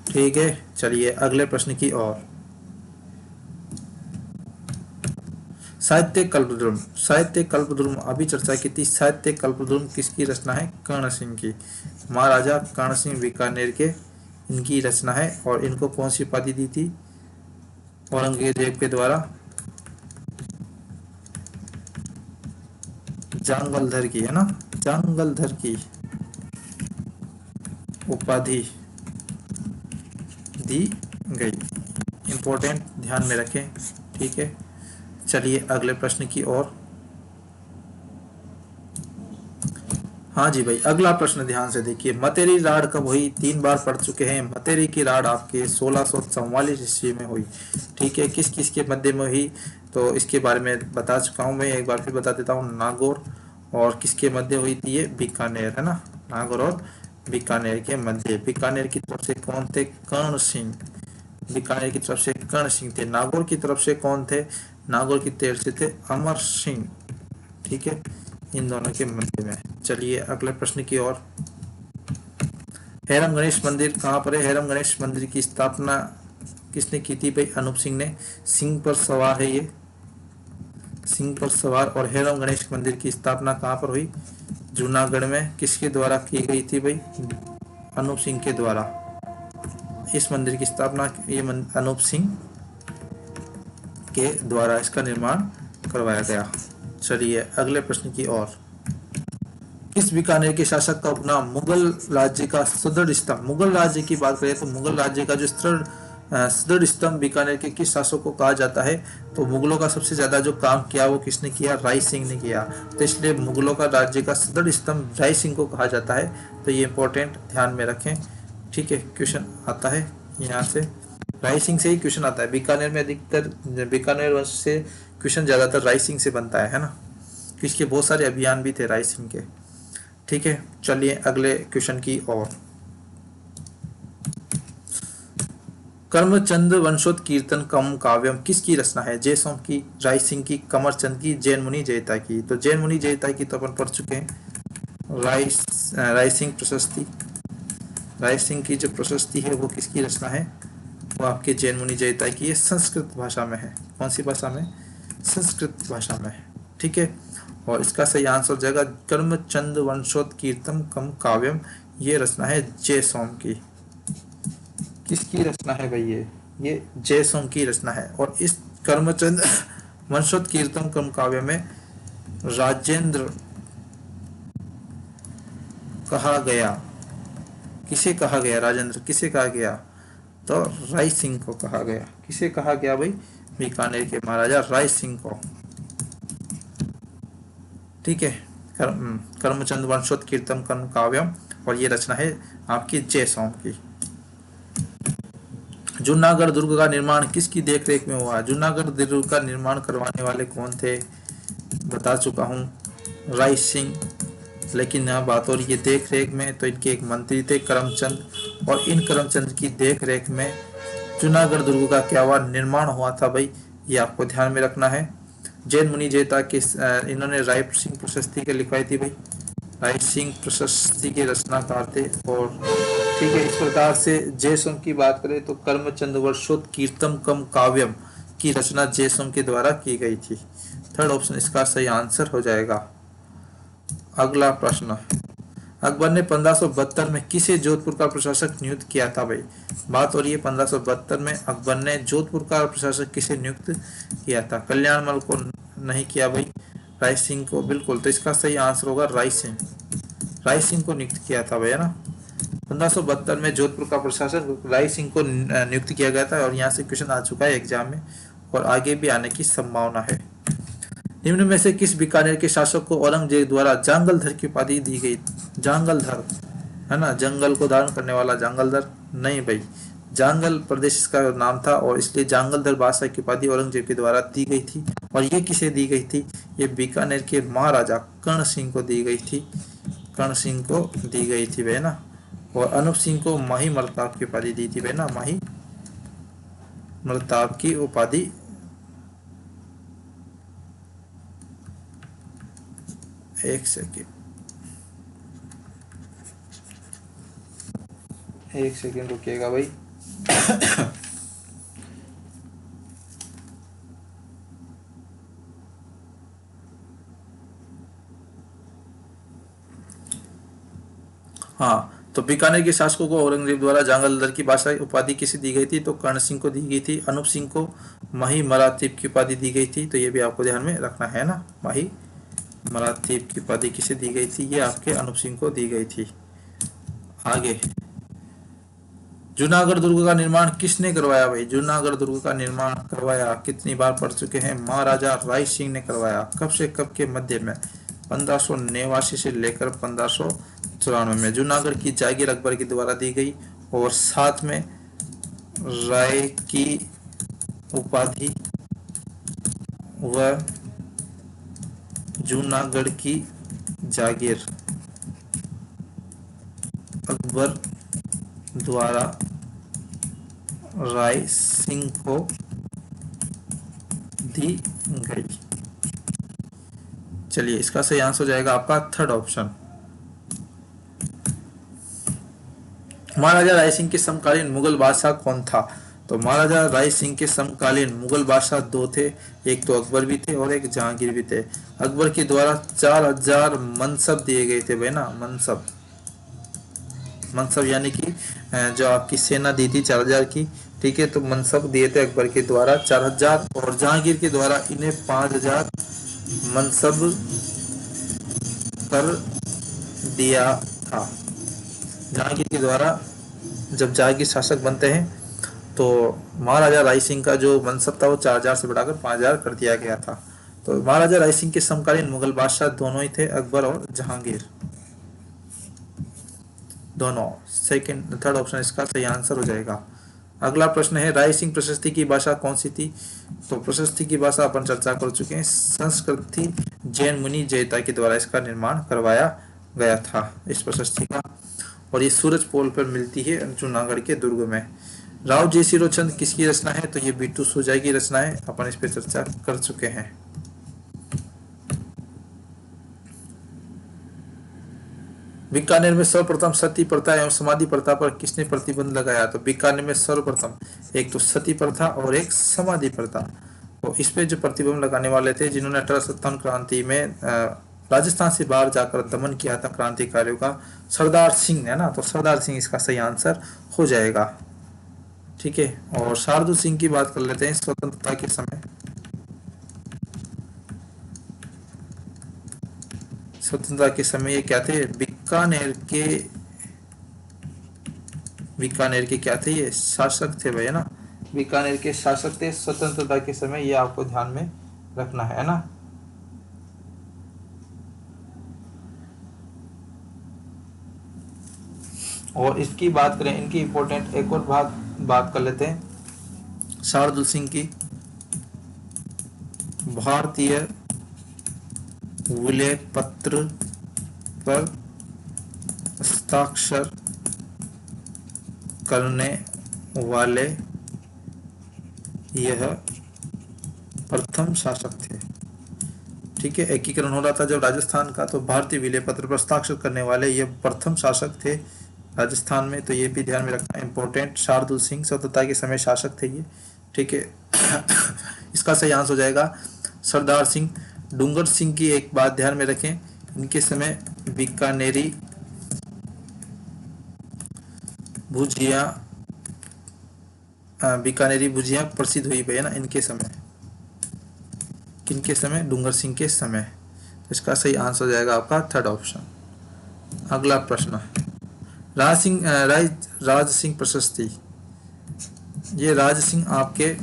ठीक है। चलिए अगले प्रश्न की ओर। साहित्य कल्पद्रुम, साहित्य कल्पद्रुम अभी चर्चा की थी। साहित्य कल्पद्रुम किसकी रचना है, कर्ण सिंह की, महाराजा कर्ण सिंह बीकानेर के, इनकी रचना है। और इनको कौन सी उपाधि दी थी, औरंगजेब के द्वारा, जांगलधर की, है ना, जांगलधर की उपाधि दी गई। इंपॉर्टेंट, ध्यान में रखें, ठीक है। चलिए अगले प्रश्न की ओर। हाँ जी भाई, अगला प्रश्न ध्यान से देखिए। मतेरी राड़ कब हुई, 3 बार पढ़ चुके हैं। मतेरी की राड़ आपके 1644 ईस्वी में हुई, ठीक है। किस किस के मध्य में हुई, तो इसके बारे में बता चुका हूँ मैं, एक बार फिर बता देता हूँ। नागौर और किसके मध्य हुई थी, ये बीकानेर, है ना, नागौर और बीकानेर के मध्य। बीकानेर की तरफ से कौन थे, कर्ण सिंह, बीकानेर की तरफ से कर्ण सिंह थे। नागौर की तरफ से कौन थे, नागौर की तरफ से थे अमर सिंह, ठीक है, इन दोनों के मध्य में। चलिए अगले प्रश्न की ओर। हेरम गणेश मंदिर कहाँ पर है, हेरम गणेश मंदिर की स्थापना किसने की थी भाई, अनूप सिंह ने। सिंह पर सवार है ये, सिंह पर सवार। और हेरम गणेश मंदिर की स्थापना कहाँ पर हुई, जूनागढ़ में। किसके द्वारा की गई थी भाई, अनूप सिंह के द्वारा। इस मंदिर की स्थापना ये अनूप सिंह के द्वारा इसका निर्माण करवाया गया। चलिए अगले प्रश्न की ओर। किस बीकानेर के शासक का उपनाम मुगल राज्य का सुदृढ़ स्तंभ, मुगल राज्य की बात करें तो मुगल राज्य का जो सुदृढ़ स्तंभ बीकानेर के किस शासक को कहा जाता है, तो मुगलों का सबसे ज्यादा जो काम किया वो किसने किया, राय सिंह ने किया। तो इसलिए मुगलों का राज्य का सुदृढ़ स्तंभ राय सिंह को कहा जाता है। तो ये इंपॉर्टेंट, ध्यान में रखें, ठीक है। क्वेश्चन आता है यहाँ से, राय सिंह से ही क्वेश्चन आता है। बीकानेर में अधिकतर, बीकानेर वंश से क्वेश्चन ज्यादातर राय सिंह से बनता है ना, इसके बहुत सारे अभियान भी थे राय सिंह के, ठीक है। चलिए अगले क्वेश्चन की ओर। कर्मचंद वंशोत कीर्तन कम काव्यम किसकी रचना है? जयसोम की, राय सिंह की, कमरचंद की, जैन मुनि जयता की। तो जैन मुनि जयता की तो अपन पढ़ चुके हैं। राय सिंह प्रशस्ति, राय सिंह की जो प्रशस्ति है वो किसकी रचना है? वो आपके जैन मुनि जयता की है, संस्कृत भाषा में है। कौन सी भाषा में? संस्कृत भाषा में है। ठीक है, और इसका सही आंसर हो जाएगा कर्मचंद वंशोत कीर्तन कम काव्यम। ये रचना है जयसोम की। किसकी रचना है भाई? ये जयसोम की रचना है। और इस कर्मचंद वंशोत कीर्तन कम काव्य में राजेंद्र कहा गया, किसे कहा गया? राजेंद्र किसे कहा गया? तो राय सिंह को कहा गया। किसे कहा गया भाई? बीकानेर के महाराजा राय सिंह को। ठीक है, कर्मचंद वंशोत कीर्तन कम काव्यम, और ये रचना है आपकी जयसोम की। जूनागढ़ दुर्ग का निर्माण किसकी देखरेख में हुआ? जूनागढ़ दुर्ग का निर्माण करवाने वाले कौन थे? बता चुका हूँ, राय सिंह। लेकिन यहाँ बात हो रही है देख रेख में, तो इनके एक मंत्री थे करमचंद, और इन करमचंद की देख रेख में जूनागढ़ दुर्ग का क्या हुआ? निर्माण हुआ था भाई। ये आपको ध्यान में रखना है। जैन मुनि जयता के इन्होंने राय सिंह प्रशस्ति के लिखवाई थी भाई। राय सिंह प्रशस्ति के रचनाकार थे। और ठीक है, इस प्रकार से जयसोम की बात करें तो कर्मचंद वर्षोत कीर्तम कम काव्यम की रचना जयसोम के द्वारा की गई थी। थर्ड ऑप्शन इसका सही आंसर हो जाएगा। अगला प्रश्न, अकबर ने 1572 में किसे जोधपुर का प्रशासक नियुक्त किया था भाई? बात हो रही है 1572 में अकबर ने जोधपुर का प्रशासक किसे नियुक्त किया था? कल्याणमल को नहीं किया भाई, राय सिंह को। बिल्कुल, तो इसका सही आंसर होगा राय सिंह। राय सिंह को नियुक्त किया था भैया ना। 1572 में जोधपुर का प्रशासक राय सिंह को नियुक्त किया गया था। और यहाँ से क्वेश्चन आ चुका है एग्जाम में, और आगे भी आने की संभावना है। निम्न में से किस बीकानेर के शासक को औरंगजेब द्वारा जांगलधर की उपाधि दी गई? जांगलधर है ना, जंगल को धारण करने वाला जांगलधर नहीं भाई, जांगल प्रदेश का नाम था, और इसलिए जांगलधर बादशाह की उपाधि औरंगजेब के द्वारा दी गई थी। और ये किसे दी गई थी? ये बीकानेर के महाराजा कर्ण सिंह को दी गई थी। कर्ण सिंह को दी गई थी भाई ना। और अनूप सिंह को माही मर्ताब की उपाधि दी थी भाई ना, माही मर्ताब की उपाधि। एक सेकेंड, एक सेकेंड रुकिएगा भाई। हाँ, तो बीकानेर के शासकों को औरंगजेब द्वारा जांगलधर की बादशाही उपाधि किसे दी गई थी? तो कर्ण सिंह को दी गई थी। अनूप सिंह को माही मरातीब की उपाधि दी गई थी। तो ये भी आपको ध्यान में रखना है ना, माही मरातीब की उपाधि किसे दी गई थी? ये आपके अनूप सिंह को दी गई थी। आगे, जूनागढ़ दुर्ग का निर्माण किसने करवाया भाई? जूनागढ़ दुर्ग का निर्माण करवाया, कितनी बार पढ़ चुके हैं, महाराजा राय सिंह ने करवाया। कब से कब के मध्य में? 1589 से लेकर 1594 में। जूनागढ़ की जागीर अकबर के द्वारा दी गई, और साथ में राय की उपाधि व जूनागढ़ की जागीर अकबर द्वारा राय सिंह को दी गई। चलिए, इसका सही आंसर हो जाएगा आपका थर्ड ऑप्शन। महाराजा राय सिंह के समकालीन मुगल बादशाह कौन था? तो महाराजा राय सिंह के समकालीन मुगल बादशाह दो थे, एक तो अकबर भी थे और एक जहांगीर भी थे। अकबर के द्वारा 4000 मनसब दिए गए थे भाई ना, मनसब। मनसब यानी कि जो आपकी सेना दी थी 4000 की, ठीक है, तो मनसब दिए थे अकबर के द्वारा 4000, और जहांगीर के द्वारा इन्हें 5000 मनसब कर दिया था। जहांगीर के द्वारा जब जहांगीर शासक बनते हैं तो महाराजा राय सिंह का जो मनसब था वो 4000 से बढ़ाकर 5000 कर दिया गया था। तो महाराजा राय सिंह के समकालीन मुगल बादशाह दोनों ही थे, अकबर और जहांगीर, दोनों। सेकंड, थर्ड ऑप्शन इसका सही आंसर हो जाएगा। अगला प्रश्न है, राय सिंह प्रशस्ति की भाषा कौन सी थी? तो प्रशस्ति की भाषा अपन चर्चा कर चुके हैं, संस्कृत थी। जैन मुनि जयता के द्वारा इसका निर्माण करवाया गया था, इस प्रशस्ति का। और ये सूरज पोल पर मिलती है जूनागढ़ के दुर्ग में। राव जयसी रोचंद किसकी रचना है? तो ये बीटू सुजाई की रचना है, अपन इस पे चर्चा कर चुके हैं। बीकानेर में सर्वप्रथम सती प्रथा एवं समाधि प्रथा पर किसने प्रतिबंध लगाया? तो बीकानेर में सर्वप्रथम एक तो सती प्रथा और एक समाधि प्रथा, तो इस पे जो प्रतिबंध लगाने वाले थे, जिन्होंने 1857 क्रांति में राजस्थान से बाहर जाकर दमन किया था क्रांतिकारियों का, सरदार सिंह है ना, तो सरदार सिंह इसका सही आंसर हो जाएगा। ठीक है, और शार्दुल सिंह की बात कर लेते हैं। स्वतंत्रता के समय, स्वतंत्रता के समय ये क्या थे? बीकानेर के क्या थे? ये शासक थे भाई, है ना, बीकानेर के शासक थे स्वतंत्रता के समय, ये आपको ध्यान में रखना है ना। और इसकी बात करें, इनकी इंपॉर्टेंट एक और बात कर लेते हैं शार्दुल सिंह की। भारतीय विलय पत्र पर हस्ताक्षर करने वाले यह प्रथम शासक थे। ठीक है, एकीकरण हो रहा था जब राजस्थान का, तो भारतीय विलय पत्र पर हस्ताक्षर करने वाले ये प्रथम शासक थे राजस्थान में, तो ये भी ध्यान में रखना इंपॉर्टेंट। शार्दुल सिंह स्वतंत्रता के समय शासक थे ये। ठीक है, इसका सही आंसर हो जाएगा सरदार सिंह। डूंगर सिंह की एक बात ध्यान में रखें, इनके समय बीकानेरी भुजिया प्रसिद्ध हुई है ना, इनके समय। किनके समय? डूंगर सिंह के समय। तो इसका सही आंसर हो जाएगा आपका थर्ड ऑप्शन। अगला प्रश्न, राज सिंह प्रशस्ति। ये राज सिंह आपके,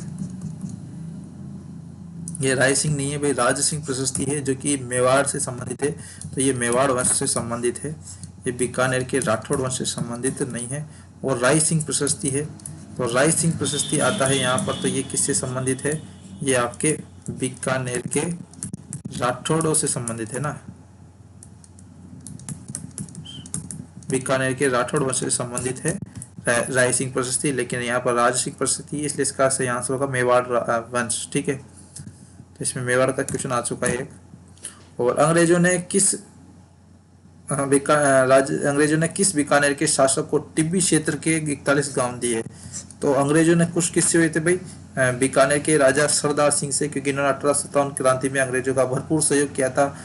ये राय सिंह नहीं है भाई, राज सिंह प्रशस्ति है, जो कि मेवाड़ से संबंधित है, तो ये मेवाड़ वंश से संबंधित है, ये बीकानेर के राठौड़ वंश से संबंधित नहीं है। और राय सिंह प्रशस्ति है, तो राय सिंह प्रशस्ति आता है यहाँ पर, तो ये किससे संबंधित है? ये आपके बीकानेर के राठौड़ों से संबंधित है ना, बीकानेर के राठौड़ वंश से संबंधित है राय सिंह प्रशस्ति, लेकिन यहाँ पर राज सिंह प्रशस्ति, इसलिए इसका सही आंसर होगा मेवाड़ वंश। ठीक है, तो इसमें मेवाड़ का क्वेश्चन आ चुका है। और अंग्रेजों ने किस बीकानेर के शासक को टिब्बी क्षेत्र के 41 गांव दिए? तो अंग्रेजों ने कुछ किससे हुए थे भाई? बीकानेर के राजा सरदार सिंह से, क्योंकि इन्होंने 1857 क्रांति में अंग्रेजों का भरपूर सहयोग किया था।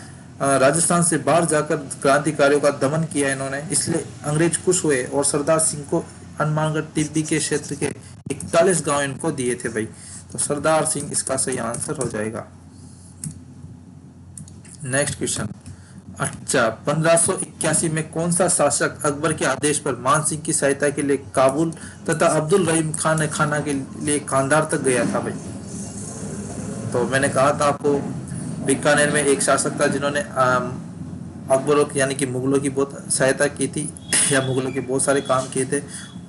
राजस्थान से बाहर जाकर क्रांतिकारियों का दमन किया इन्होंने, इसलिए अंग्रेज खुश हुए और सरदार सिंह को हनुमानगढ़ टिब्बी के क्षेत्र के 41 गांव इनको दिए थे भाई, तो सरदार सिंह इसका सही आंसर हो जाएगा। नेक्स्ट क्वेश्चन, अच्छा, 1581 में कौन सा शासक अकबर के आदेश पर मान सिंह की सहायता के लिए काबुल तथा अब्दुल रहीम खाना के लिए कांधार तक गया था भाई? तो मैंने कहा था आपको, बीकानेर में एक शासक था जिन्होंने अकबरों यानी कि मुगलों की बहुत सहायता की थी, या मुगलों के बहुत सारे काम किए थे,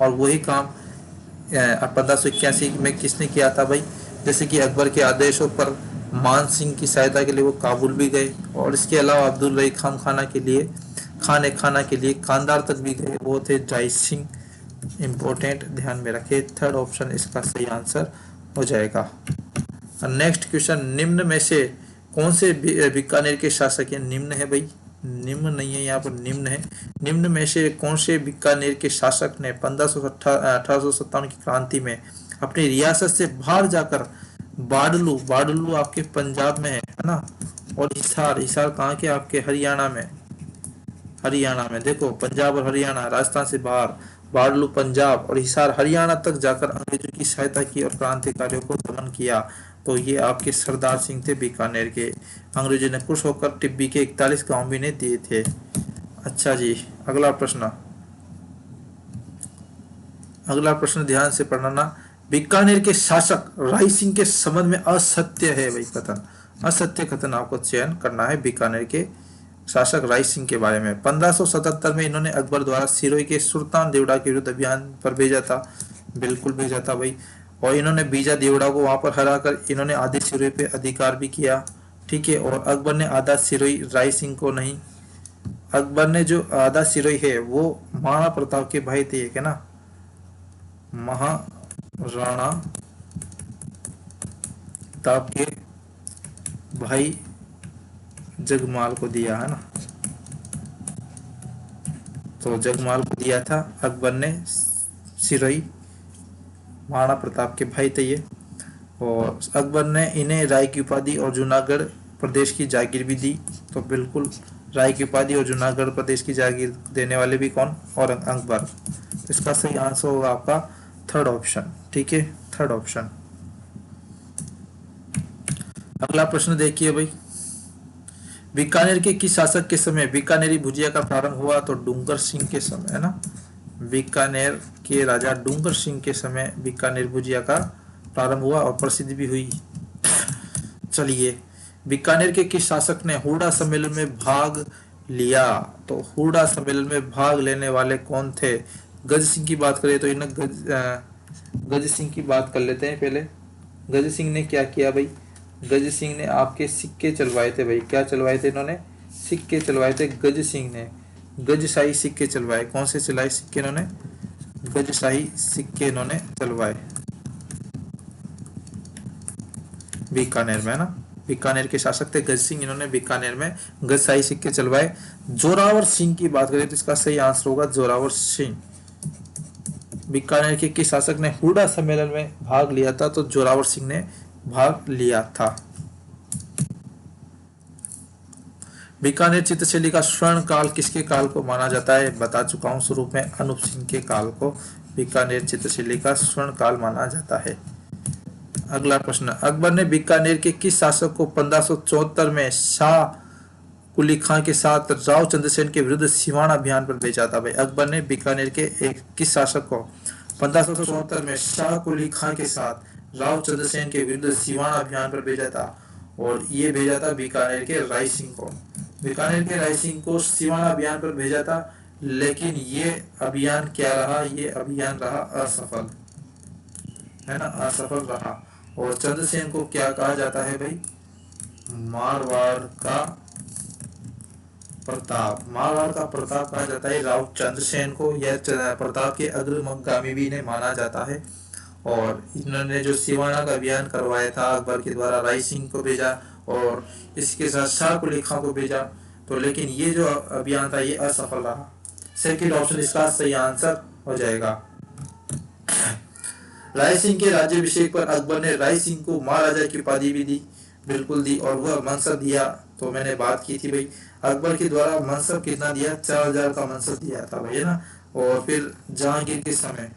और वही काम 1581 में किसने किया था भाई? जैसे कि अकबर के आदेशों पर मान सिंह की सहायता के लिए वो काबुल भी गए, और इसके अलावा अब्दुल रहीम खाना के लिए कांधार तक भी गए, वो थे जय सिंह। इंपॉर्टेंट, ध्यान में रखे, थर्ड ऑप्शन इसका सही आंसर हो जाएगा। नेक्स्ट क्वेश्चन, निम्न में से कौन से बीकानेर के शासक है? निम्न है भाई, निम्न नहीं है यहाँ पर, निम्न है। निम्न में से कौन से बीकानेर के शासक ने 1857 की क्रांति में अपनी रियासत से बाहर जाकर बाडलू आपके पंजाब में है ना, और हिसार कहाँ के? आपके हरियाणा में देखो, पंजाब और हरियाणा, राजस्थान से बाहर बाडलू पंजाब और हिसार हरियाणा तक जाकर अंग्रेजों की सहायता की और क्रांतिकारियों को दमन किया, तो ये आपके सरदार सिंह थे बीकानेर के। अंग्रेजों ने खुश होकर टिब्बी के 41 गांव भी ने दिए थे। अच्छा जी, अगला प्रश्न ध्यान से पढ़ना। बीकानेर के शासक राय सिंह के संबंध में असत्य है भाई कथन, असत्य कथन आपको चयन करना है बीकानेर के शासक राय सिंह के बारे में। 1577 में इन्होंने अकबर द्वारा सिरोही के सुल्तान देवड़ा के विरुद्ध अभियान पर भेजा था, बिल्कुल भेजा था भाई, और इन्होंने बीजा देवड़ा को वहां पर हराकर इन्होंने आधे सिरोही पे अधिकार भी किया। ठीक है, और अकबर ने आधा सिरोही राय सिंह को नहीं, अकबर ने जो आधा सिरोही है वो महाराणा प्रताप के भाई थे, है ना, राणा प्रताप के भाई जगमाल को दिया है ना। तो जगमाल को दिया था अकबर ने सिरोही, महाराणा प्रताप के भाई थे ये। और अकबर ने इन्हें राय की उपाधि और जूनागढ़ प्रदेश की जागीर भी दी। तो बिल्कुल राय की उपाधि और जूनागढ़ प्रदेश की जागीर देने वाले भी कौन? और अकबर। इसका सही आंसर होगा आपका थर्ड ऑप्शन। ठीक है, थर्ड ऑप्शन। अगला प्रश्न देखिए भाई, बीकानेर के किस शासक के समय बीकानेरी भुजिया का प्रारंभ हुआ? तो डूंगर सिंह के समय, है ना। बीकानेर के राजा डूंगर सिंह के समय बीकानेर भुजिया का प्रारंभ हुआ और प्रसिद्ध भी हुई। चलिए, बीकानेर के किस शासक ने हुडा सम्मेलन में भाग लिया? तो हुडा सम्मेलन में भाग लेने वाले कौन थे? गज सिंह की बात करें तो इन्हें गज सिंह की बात कर लेते हैं पहले। गज सिंह ने क्या किया भाई? गज सिंह ने आपके सिक्के चलवाए थे भाई। क्या चलवाए थे इन्होंने? सिक्के चलवाए थे गज सिंह ने। गजशाही सिक्के चलवाए। कौन से चलाए सिक्के इन्होंने? गजशाही सिक्के इन्होंने चलवाए बीकानेर में, है ना। बीकानेर के शासक थे गज सिंह, इन्होंने बीकानेर में गजशाही सिक्के चलवाए। जोरावर सिंह की बात करें तो इसका सही आंसर होगा जोरावर सिंह। बीकानेर के किस शासक ने हुडा सम्मेलन में भाग लिया था? तो जोरावर सिंह ने भाग लिया था। बीकानेर चित्रशैली का स्वर्ण काल किसके काल को माना जाता है? बता चुका हूं शुरू में, अनूप सिंह के काल को बीकानेर चित्रशैली का स्वर्ण काल माना जाता है। अगला प्रश्न, अकबर ने बीकानेर के किस शासक को 1574 में शाह कुली खां के साथ राव चंद्रसेन के विरुद्ध सिवान अभियान पर भेजा था? भाई, अकबर ने बीकानेर के एक किस शासक को 1574 में शाह कुली खां के साथ राव चंद्रसेन के विरुद्ध सिवान अभियान पर भेजा था? और ये भेजा था बीकानेर के राय सिंह को। बीकानेर के राय सिंह को सिवान अभियान पर भेजा था, लेकिन ये अभियान क्या रहा? ये अभियान रहा असफल, है ना, असफल रहा। और चंद्रसेन को क्या कहा जाता है भाई? मारवाड़ का प्रताप। मारवाड़ का प्रताप कहा जाता है राव चंद्रसेन को। यह प्रताप के अग्रगामी भी इन्हें माना जाता है। और इन्होंने जो सिवाना का अभियान करवाया था अकबर के द्वारा, राय सिंह को भेजा और इसके साथ शाह कुली खां को भेजा। तो लेकिन ये जो अभियान था ये असफल रहा। सेकंड ऑप्शन इसका सही आंसर हो जाएगा। राय सिंह के राज्याभिषेक पर अकबर ने राय सिंह को महाराजा की उपाधि भी दी, बिल्कुल दी। और वह मनसब दिया, तो मैंने बात की थी भाई, अकबर के द्वारा मनसब कितना दिया? 4000 का मनसब दिया था भाई, है ना। और फिर जहांगीर के समय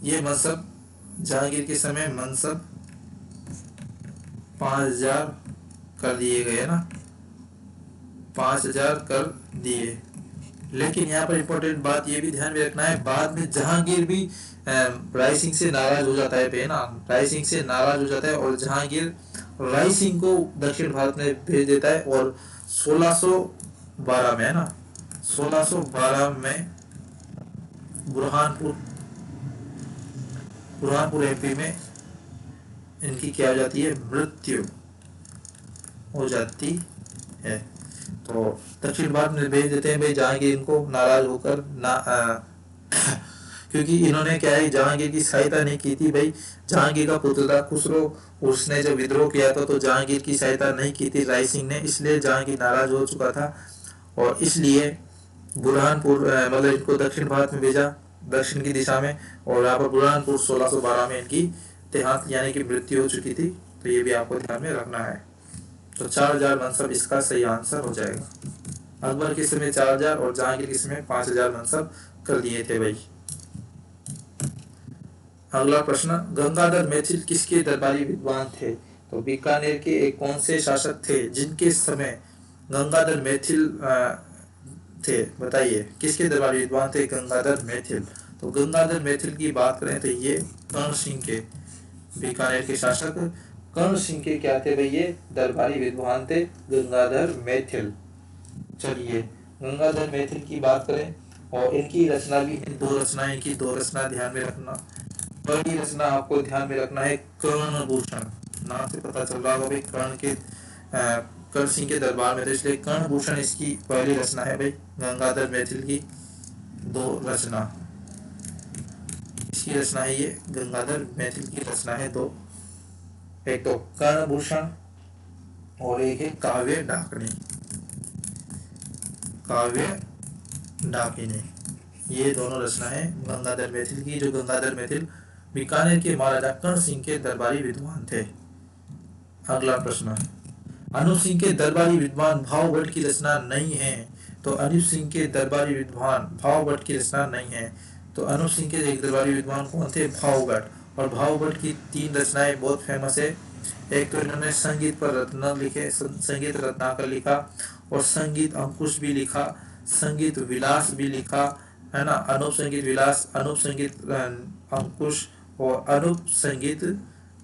ये मनसब, जहांगीर के समय मनसब 5000 कर दिए गए ना, 5000 कर दिए। लेकिन यहाँ पर इंपॉर्टेंट बात ये भी ध्यान में रखना है, बाद में जहांगीर भी राय सिंह से नाराज हो जाता है ना, राय सिंह से नाराज हो जाता है और जहांगीर राय सिंह को दक्षिण भारत में भेज देता है। और 1612 में, है ना, 1612 में बुरहानपुर एमपी में इनकी क्या हो जाती है? मृत्यु हो जाती है। तो दक्षिण भारत में भेज देते हैं भाई जहांगीर इनको नाराज होकर ना क्योंकि इन्होंने क्या है, जहांगीर की सहायता नहीं की थी भाई। जहांगीर का पुत्र था खुसरो, उसने जब विद्रोह किया था तो जहांगीर की सहायता नहीं की थी राय सिंह ने, इसलिए जहांगीर नाराज हो चुका था। और इसलिए बुरहानपुर मतलब इनको दक्षिण भारत में भेजा, दक्षिण की दिशा में। और यहाँ पर बुरहानपुर 1612 में इनकी देहांत यानी कि मृत्यु हो चुकी थी। तो ये भी आपको ध्यान में रखना है। तो 4000 मनसब इसका सही आंसर हो जाएगा। अकबर के समय 4000 और जहांगीर के समय 5000 मनसब कर दिए थे भाई। अगला प्रश्न, गंगाधर मैथिल किसके दरबारी विद्वान थे? तो बीकानेर के एक कौन से शासक थे जिनके समय गंगाधर मैथिल थे? बताइए, किसके दरबारी विद्वान थे गंगाधर मैथिल? तो गंगाधर मैथिल की बात करें तो ये कर्ण सिंह के, बीकानेर के शासक कर्ण सिंह के क्या थे भाई? ये दरबारी विद्वान थे गंगाधर मैथिल। चलिए, गंगाधर मैथिल की बात करें और इनकी रचना भी, दो रचना ध्यान में रखना। पहली रचना आपको ध्यान में रखना है कर्णभूषण, नाम से पता चल रहा होगा भाई कर्ण सिंह के दरबार में, तो इसलिए कर्णभूषण इसकी पहली रचना है भाई गंगाधर मैथिल की। दो रचना, इसकी रचना है ये गंगाधर मैथिल की रचना है दो, एक तो कर्णभूषण और एक है काव्य डाकिनी। काव्य डाकिनी ये दोनों रचना है गंगाधर मैथिल की, जो गंगाधर मैथिल बीकानेर के महाराजा कर्ण सिंह के दरबारी विद्वान थे। अगला प्रश्न, अनूप सिंह के दरबारी विद्वान भावभट्ट की रचना नहीं है, तो अनूप सिंह के दरबारी विद्वान भावभट्ट की रचना नहीं है, तो अनूप सिंह के एक दरबारी विद्वान कौन थे? भावभट्ट। और भावभट्ट की तीन रचनाएं बहुत फेमस है, एक तो इन्होंने संगीत पर रत्न लिखे, संगीत रत्नाकर लिखा, और संगीत अंकुश भी लिखा, संगीत विलास भी लिखा, है ना, अनूप संगीत विलास, अनूप संगीत अंकुश और अनूप संगीत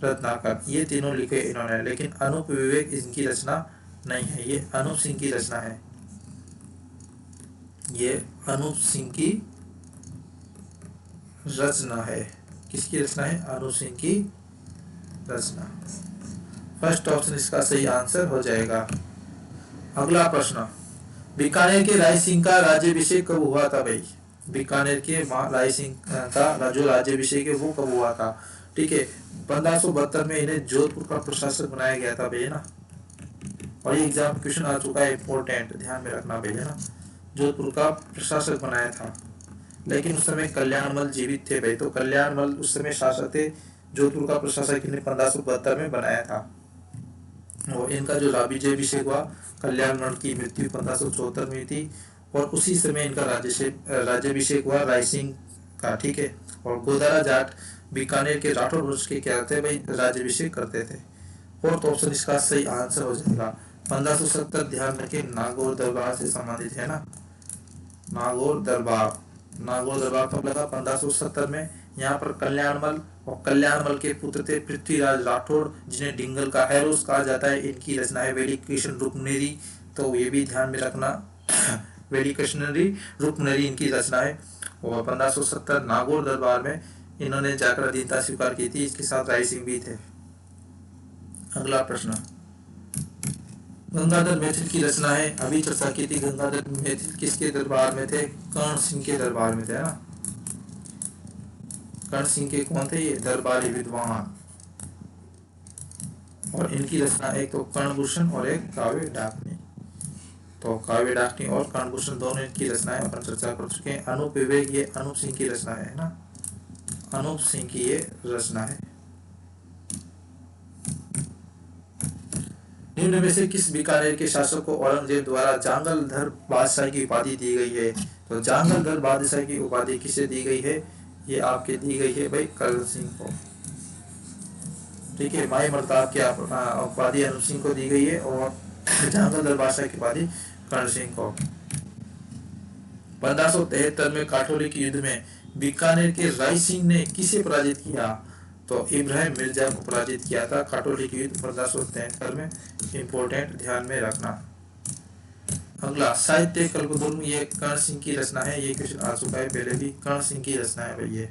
रत्नाकर, ये तीनों लिखे इन्होंने, लेकिन अनूप विवेक इनकी रचना नहीं है, ये अनूप सिंह की रचना है, ये अनूप सिंह की रचना है। किसकी रचना है? अनूप सिंह की रचना। फर्स्ट ऑप्शन इसका सही आंसर हो जाएगा। अगला प्रश्न, बीकानेर के राय सिंह का राज्याभिषेक कब हुआ था भाई? बीकानेर के राय सिंह का जो राज्याभिषेक है वो कब हुआ था? ठीक है, 1572 में इन्हें जोधपुर का प्रशासक बनाया गया था भाई, है ना, और ये एग्जाम क्वेश्चन आ चुका है, इंपॉर्टेंट, ध्यान में रखना भाई, है ना, जोधपुर का प्रशासक बनाया था, लेकिन उस समय कल्याणमल जीवित थे भाई, तो कल्याणमल उस समय शासक थे, जोधपुर का प्रशासक इन्हें 1572 में बनाया था, और इनका जो राज्याभिषेक हुआ, कल्याणमल की मृत्यु 1574 में थी, और उसी समय इनका राज्याभिषेक हुआ राय सिंह का, ठीक है। और गोदारा जाट बीकानेर के राठौर वंश के क्या थे भाई? राज्याभिषेक करते थे। फोर्थ ऑप्शन इसका सही आंसर हो जाएगा। 1570 ध्यान रखें, नागौर दरबार से संबंधित है ना, नागौर दरबार, नागौर दरबार कब लगा? 1570 में। यहाँ पर कल्याणमल और कल्याणमल के पुत्र थे पृथ्वीराज राठौर, जिन्हें डिंगल का हैरोस कहा जाता है, इनकी रचना है वेलिकेशन रुक्मिणी, तो ये भी ध्यान में रखना, वेलिकेशनरी रुक्मिणी इनकी रचना है, और 1570 नागौर दरबार में इन्होंने जाकर अधीनता स्वीकार की थी, इसके साथ राय सिंह भी थे। अगला प्रश्न, गंगाधर मैथिल की रचना है, अभी चर्चा की थी, गंगाधर मैथिल किसके दरबार में थे? कर्ण सिंह के दरबार में थे, है ना, कर्ण सिंह के कौन थे? ये दरबारी विद्वान, और इनकी रचना एक तो कर्णभूषण और एक काव्य डाकिनी, तो काव्य डाकिनी और कर्णभूषण दोनों इनकी रचनाएं अपन चर्चा कर चुके हैं। अनूप विवेक ये अनूप सिंह की रचना है ना, अनूप सिंह की ये रचना है। निम्न में से किस बीकानेर के शासक को औरंगजेब द्वारा जांगलधर बादशाह की उपाधि दी गई है? तो जांगलधर बादशाह की उपाधि किसे दी गई है? ये आपके दी गई है भाई करण सिंह को, ठीक है, माई मर्ताब की उपाधि अनूप सिंह को दी गई है, और जांगलधर बादशाह की उपाधि करण सिंह को। 1573 में काठोली के युद्ध में बीकानेर के राय सिंह ने किसे पराजित किया? तो इब्राहिम मिर्जा को पराजित किया था काठोली के युद्ध 1573 में, इंपॉर्टेंट, ध्यान में रखना। अगला, साहित्य कल्पद्रुम, ये कर्ण सिंह की रचना है, ये क्वेश्चन आ चुका है पहले भी, कर्ण सिंह की रचना है भाई ये।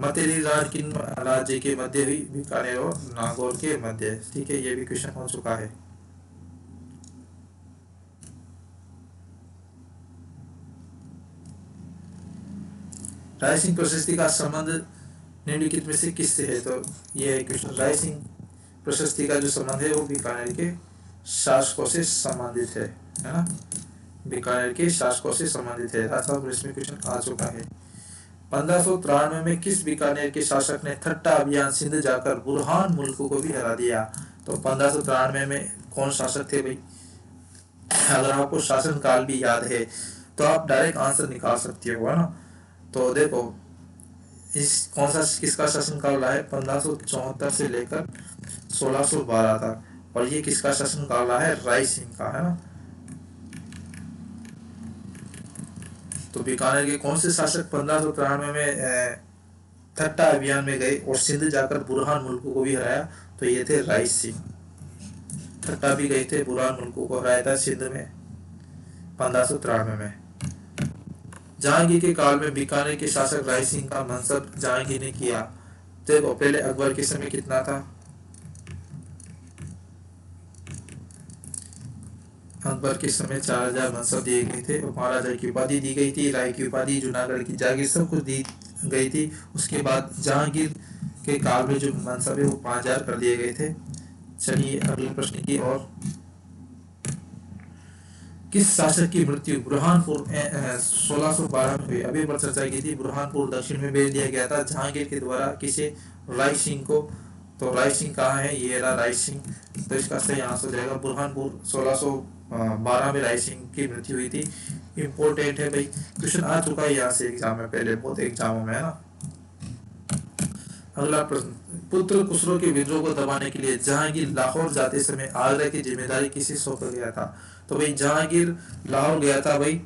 मतेरी राज किन राज्य के मध्य हुई? बीकानेर और नागौर के मध्य, ठीक है, ये भी क्वेश्चन हो चुका है। राय सिंह प्रशस्ति का संबंध निम्नलिखित में से किससे है? तो ये क्वेश्चन, राय सिंह प्रशस्ति का जो संबंध है वो बीकानेर के शासकों से संबंधित है ना, बीकानेर के शासकों से संबंधित है। राजस्थान पुलिस में क्वेश्चन आ चुका है। 1593 में किस बीकानेर के शासक ने ठट्टा अभियान सिंध जाकर बुरहान मुल्क को भी हरा दिया? तो 1593 में कौन शासक थे भाई? अगर आपको शासन काल भी याद है तो आप डायरेक्ट आंसर निकाल सकते हो, है ना। तो देखो, इस कौन सा किसका शासन काल रहा है? 1574 से लेकर 1612 तक, और ये किसका शासन काल रहा है? राय सिंह का, है ना। तो बीकानेर के कौन से शासक 1593 में ठट्टा अभियान में गए और सिंध जाकर बुरहान मुल्क को भी हराया? तो ये थे राय सिंह। ठट्टा भी गए थे, बुरहान मुल्क को हराया था सिंध में 1593 में। जहांगीर के काल में बीकानेर के शासक राय सिंह का मनसब जहांगीर ने किया। देखो, पहले अकबर के समय कितना था? अकबर के समय 4000 मनसब दिए गए थे और महाराजा की उपाधि दी गई थी, राय की उपाधि, जूनागढ़ की जागीर सब कुछ दी गई थी। उसके बाद जहांगीर के काल में जो मनसब है वो 5000 कर दिए गए थे। चलिए अगले प्रश्न की ओर। किस शासक की मृत्यु बुरहानपुर 1612 में हुई? अभी पर चर्चा की थी। बुरहानपुर दक्षिण में भेज दिया गया था जहांगीर के द्वारा, किसे? राय सिंह को। तो राय सिंह कहाँ है? ये रहा राय सिंह। तो इसका सही आंसर हो जाएगा बुरहानपुर 1612 में राय सिंह की मृत्यु हुई थी। इम्पोर्टेंट है भाई, क्वेश्चन आ चुका है यहाँ से एग्जाम में, पहले बहुत एग्जामों में है ना। अगला प्रश्न, पुत्र खुसरो के विद्रोह को दबाने के लिए जहांगीर लाहौर जाते समय आगरा की जिम्मेदारी किसे सौंपा गया था? तो भाई जहांगीर लाहौर गया था भाई,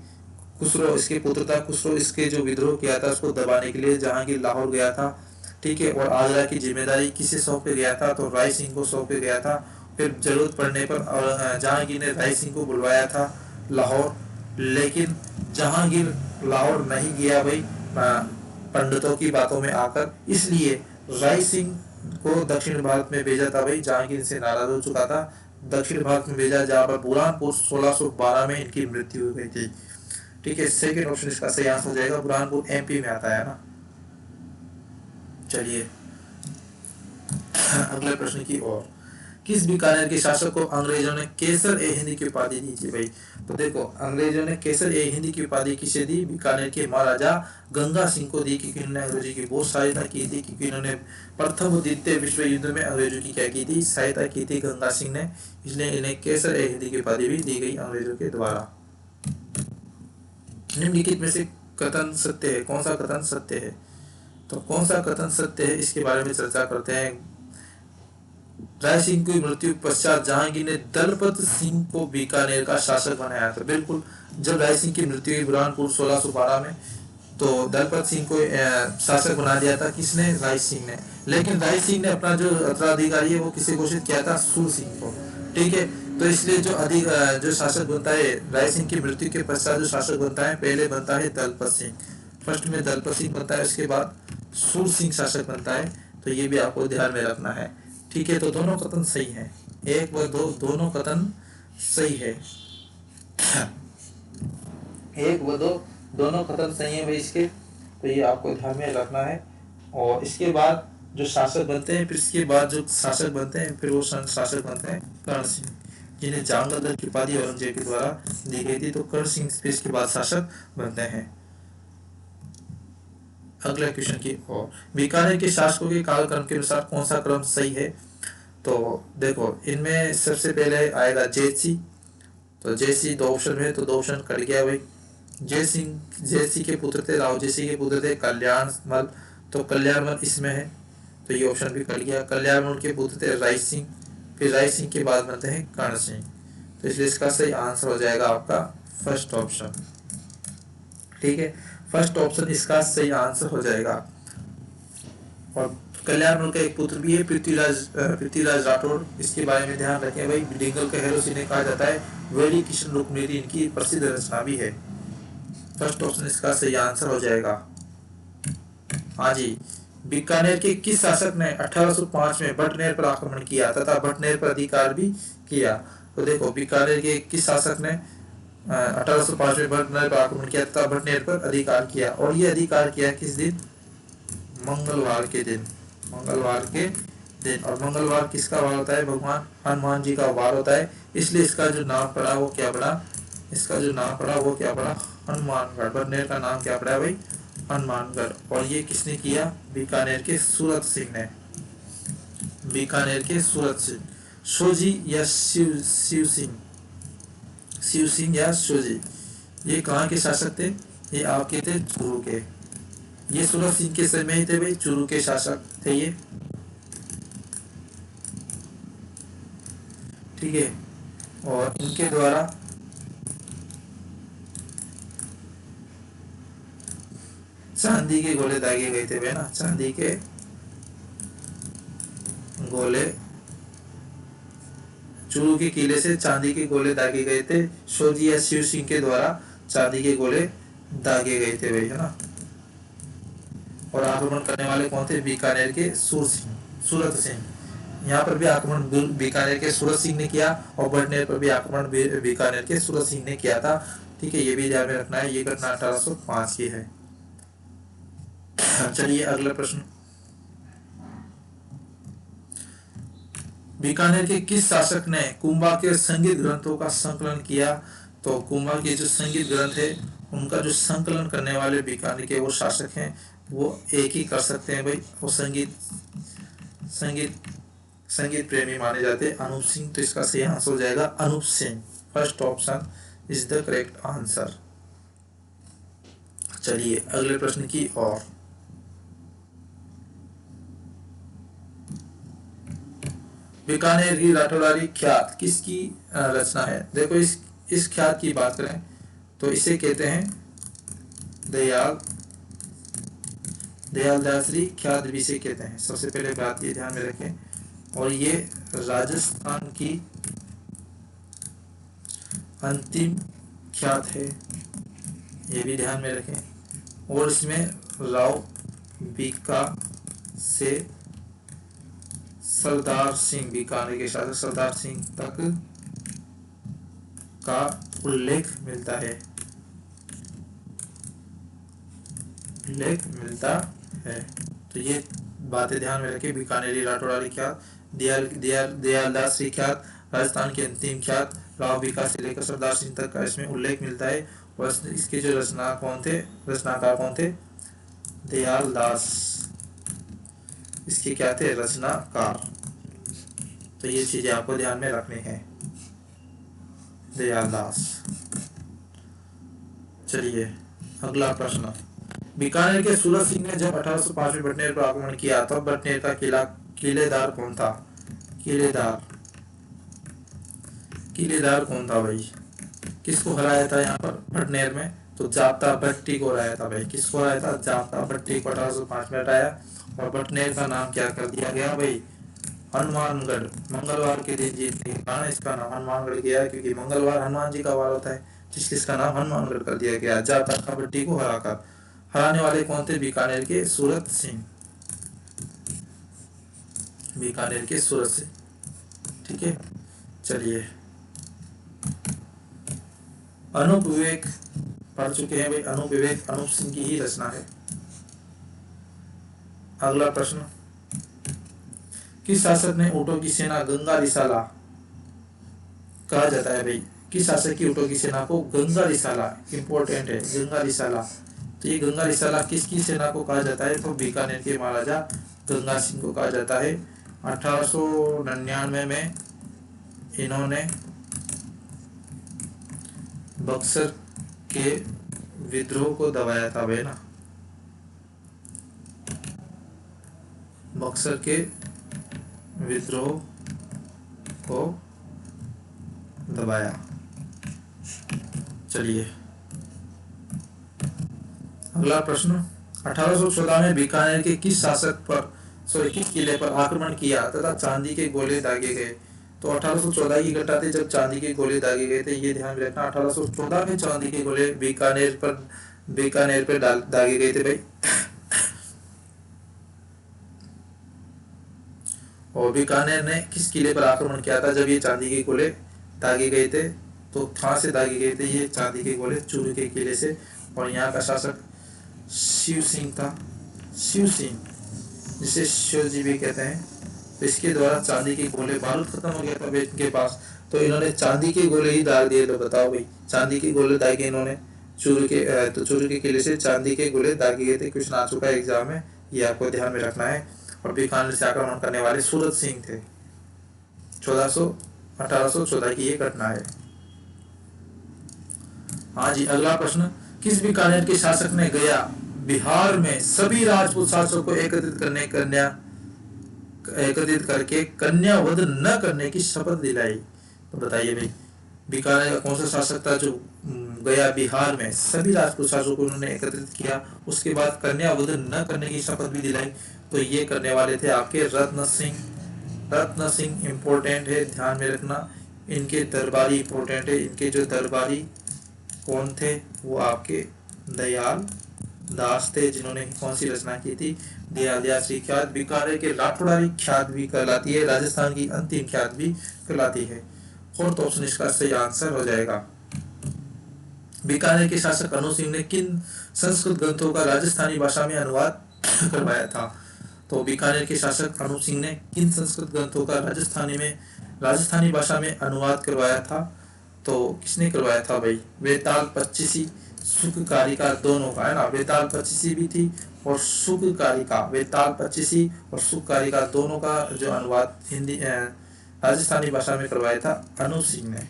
खुसरो इसके पुत्र था, खुसरो इसके जो विद्रोह किया था उसको दबाने के लिए जहांगीर लाहौर गया था। ठीक है, और आगरा की जिम्मेदारी किसे सौंपे गया था? तो राय सिंह को सौंपे गया था। फिर जरूरत पड़ने पर जहांगीर ने राय सिंह को बुलवाया था लाहौर, लेकिन जहांगीर लाहौर नहीं गया भाई पंडितों की बातों में आकर, इसलिए राय सिंह को दक्षिण भारत में भेजा था भाई। जहांगीर से नाराज हो चुका था, दक्षिण भारत में भेजा, जहां पर बुरहानपुर 1612 में इनकी मृत्यु हो गई थी। ठीक है, सेकंड ऑप्शन इसका सही आंसर हो जाएगा। बुरहानपुर एमपी में आता है ना। चलिए अगले प्रश्न की ओर। किस बीकानेर के शासक को अंग्रेजों ने केसर ए हिंद की उपाधि दी थी भाई? तो देखो, अंग्रेजों ने केसर ए हिंद की उपाधि किसे दी? बीकानेर के महाराजा गंगा सिंह को दी, क्योंकि उन्होंने अंग्रेजों की बहुत सहायता की थी, क्योंकि इन्होंने प्रथम और द्वितीय विश्व युद्ध में अंग्रेजों की क्या की थी? सहायता की थी गंगा सिंह ने, इसलिए इन्हें केसर ए हिंद की उपाधि भी दी गई अंग्रेजों के द्वारा। निम्नलिखित में से कथन सत्य है? कौन सा कथन सत्य है? तो कौन सा कथन सत्य है इसके बारे में चर्चा करते हैं। राय सिंह की मृत्यु पश्चात जहांगीर ने दलपत सिंह को बीकानेर का शासक बनाया था। बिल्कुल, जब राय सिंह की मृत्यु हुई बुरहानपुर 1612 में, तो दलपत सिंह को शासक बना दिया था। किसने? राय सिंह ने। लेकिन राय सिंह ने अपना जो उत्तराधिकारी है वो किसे घोषित किया था? सूर सिंह को। ठीक है, तो इसलिए जो शासक बनता है राय सिंह की मृत्यु के पश्चात, जो शासक बनता है पहले बनता है दलपत सिंह। फर्स्ट में दलपत सिंह बनता है, उसके बाद सूर सिंह शासक बनता है। तो ये भी आपको ध्यान में रखना है। ठीक है, तो दोनों कथन सही हैं, एक व दो दोनों कथन सही है। एक व दो दोनों कथन सही है भाई इसके, तो ये आपको ध्यान में रखना है। और इसके बाद जो शासक बनते हैं, फिर इसके बाद जो शासक बनते हैं, फिर वो शासक बनते हैं कर्ण सिंह, जिन्हें जामनगर की उपाधि औरंगजेब के द्वारा दी गई थी। तो कर्ण सिंह फिर इसके बाद शासक बनते हैं। अगले क्वेश्चन की ओर। बीकानेर के शासकों के कालक्रम के अनुसार कौन सा क्रम सही है? तो देखो, इनमें सबसे पहले आएगा जयसिंह। तो जयसिंह दो ऑप्शन में, तो दो ऑप्शन कट गया भाई। जयसिंह के पुत्र थे, राव जयसिंह के पुत्र थे कल्याणमल, तो कल्याणमल इसमें है, तो ये ऑप्शन भी कट गया। कल्याणमल के पुत्र थे राय सिंह, फिर राय सिंह के बाद बनते हैं कर्ण सिंह, तो इसलिए इसका सही आंसर हो जाएगा आपका फर्स्ट ऑप्शन। ठीक है, फर्स्ट ऑप्शन इसका सही आंसर हो जाएगा। और कल्याणमल का एक पुत्र भी है पृथ्वीराज राठौड़, इसके बारे में ध्यान रखें भाई। डिंगल का हेरोस इन्हें कहा जाता है। वेली किशन रुक्मिणी इनकी प्रसिद्ध रचना भी है। फर्स्ट ऑप्शन इसका सही आंसर हो जाएगा। हाँ जी, बीकानेर के किस शासक ने 1805 में भटनेर पर आक्रमण किया तथा भटनेर पर अधिकार भी किया? तो देखो, बीकानेर के किस शासक ने 1805 में भटनेर पर आक्रमण किया तथा भटनेर पर अधिकार किया, और ये अधिकार किया किस दिन? मंगलवार के दिन। मंगलवार के दिन, और मंगलवार किसका वार होता है? भगवान हनुमान जी का वार होता है, इसलिए इसका जो नाम पड़ा वो क्या पड़ा? इसका जो नाम पड़ा वो क्या पड़ा? हनुमानगढ़। भटनेर का नाम क्या पड़ा भाई? हनुमानगढ़। और ये किसने किया? बीकानेर के सूरत सिंह ने। बीकानेर के सूरत सिंह। शोजी या शिव सिंह, शिव सिंह या शोजी, ये कहाँ के शासक थे? ये आपके थे चूरू के। ये सूरत सिंह के समय ही थे भाई, चूरू के शासक थे ये। ठीक है, और इनके द्वारा चांदी के गोले दागे गए थे भाई ना, चांदी के गोले, चूरू के किले से चांदी के गोले दागे गए थे। शोजी या शिव सिंह के द्वारा चांदी के गोले दागे गए थे भाई, है ना। और आक्रमण करने वाले कौन थे? बीकानेर के सूरत सिंह। यहाँ पर भी आक्रमण बीकानेर के सूरज सिंह ने किया और बड़नेर पर भी आक्रमण बीकानेर के सूरज सिंह ने किया था। ठीक है, ये भी ध्यान में रखना है। ये घटना 1805 की है। चलिए अगला प्रश्न, बीकानेर के किस शासक ने कुंभा के संगीत ग्रंथों का संकलन किया? तो कुंभा के जो संगीत ग्रंथ है उनका जो संकलन करने वाले बीकानेर के वो शासक हैं, वो एक ही कर सकते हैं भाई, वो संगीत संगीत प्रेमी माने जाते हैं, अनूप सिंह। तो इसका सही आंसर हो जाएगा Anoop Singh. First option is the correct answer. चलिए अगले प्रश्न की ओर, बीकानेर की राठौड़ारी ख्यात किसकी रचना है? देखो इस ख्यात की बात करें तो इसे कहते हैं दयालदासरी ख्यात भी से कहते हैं। सबसे पहले बात ये ध्यान में रखें। और ये राजस्थान की अंतिम ख्यात है, ये भी ध्यान में रखें। और इसमें राव बीका से सरदार सिंह, बीकानेर के शासक सरदार सिंह तक का उल्लेख मिलता है, तो ये बातें ध्यान में रखें। बीकानेरी राठौड़ारी ख्यात, दयालदासरी ख्यात, राजस्थान की अंतिम ख्यात, राव बीका से लेकर सरदार सिंह तक का इसमें उल्लेख मिलता है। और इसके जो रचनाकार कौन थे? दयालदास, इसके क्या थे? रचनाकार। तो ये चीजें आपको ध्यान में रखनी है, दयालदास। चलिए अगला प्रश्न, बीकानेर के सूरज सिंह ने जब 1805 में बटनेर पर आक्रमण किया तब बटनेर का किलेदार कौन था? किलेदार कौन था भाई? किसको हराया था यहाँ पर बटनेर में? तो जाप्ता भट्टी को हराया था भाई। किसको हराया था? जाप्ता भट्टी को 1805 में हटाया। और बटनेर का नाम क्या कर दिया गया भाई? हनुमानगढ़। मंगलवार के दिन जीतने के कारण इसका नाम हनुमानगढ़ किया है, क्योंकि मंगलवार हनुमान जी का वार होता है, जिसका नाम हनुमानगढ़ कर दिया गया जाप्ता भट्टी को हराकर। हराने वाले कौन थे? बीकानेर के सूरज सिंह, बीकानेर के सूरज सिंह। ठीक है, चलिए अनूप विवेक पढ़ चुके हैं भाई। अनूप विवेक अनूप सिंह की ही रचना है। अगला प्रश्न, किस शासक ने ऊँटों की सेना गंगा रिसाला कहा जाता है भाई? किस शासक की ऊँटों की सेना को गंगा रिसाला, इंपॉर्टेंट है गंगा रिसाला। तो ये गंगा रिसाला किसकी सेना को कहा जाता है? तो बीकानेर के महाराजा गंगा सिंह को कहा जाता है। 1899 में इन्होंने बक्सर के विद्रोह को दबाया था भाई ना, बक्सर के विद्रोह को दबाया। चलिए अगला प्रश्न, 1814 में बीकानेर के किस किले पर आक्रमण किया तथा चांदी के गोले दागे गए? तो 1814 की घटना थी जब चांदी के गोले दागे गए थे। ये ध्यान में रखना, 1814 में चांदी के गोले बीकानेर पर दागे गए थे भाई। और बीकानेर ने किस किले पर आक्रमण किया था जब ये चांदी के गोले दागे गए थे? तो कहाँ से दागे गए थे ये चांदी के गोले? चूरू के किले से। और यहाँ का शासक शिव सिंह था, शिव सिंह, जिसे शिव जी भी कहते हैं। तो इसके द्वारा चांदी के गोले, बारूद खत्म हो गया था इनके पास, तो इन्होंने चांदी के गोले ही दाग दिए। तो बताओ भाई, चांदी के गोले दागे इन्होंने चूरू के किले से चांदी के गोले दागे गए थे। क्वेश्चन आ चुका है एग्जाम में, ये आपको ध्यान में रखना है। और बीकानेर से आक्रमण करने वाले सूरज सिंह थे। 1814 की ये घटना है। हाँ जी, अगला प्रश्न, किस बीकानेर के शासक ने गया बिहार में सभी राजपूत शासकों को एकत्रित करके कन्या वध न करने की शपथ दिलाई? तो बताइए भाई, बीकानेर का कौन सा शासक था जो गया बिहार में सभी राजपूत शासकों को उन्होंने एकत्रित किया, उसके बाद कन्या वध न करने की शपथ भी दिलाई? तो ये करने वाले थे आपके रत्न सिंह इंपॉर्टेंट है, ध्यान में रखना। इनके दरबारी इंपॉर्टेंट है। इनके जो दरबारी कौन थे? वो आपके दयाल दास थे जिन्होंने कौन सी रचना की थी, दयालदास की ख्यात। बीकानेर के राठौड़ारी ख्यात भी कहलाती है, राजस्थान की अंतिम ख्यात भी कहलाती है। फोर्थ ऑप्शन इसका सही आंसर हो जाएगा। बीकानेर के शासक अनु सिंह ने किन संस्कृत ग्रंथों का राजस्थानी भाषा में अनुवाद करवाया था? तो बीकानेर के शासक अनु सिंह ने किन संस्कृत ग्रंथों का राजस्थानी भाषा में अनुवाद करवाया था? तो किसने करवाया था भाई? वेताल पच्चीसी, सुखकारिका दोनों का, है ना। वेताल पच्चीसी भी थी और सुखकारिका, वेताल पच्चीसी और सुखकारिका दोनों का जो अनुवाद हिंदी राजस्थानी भाषा में करवाया था अनु सिंह ने।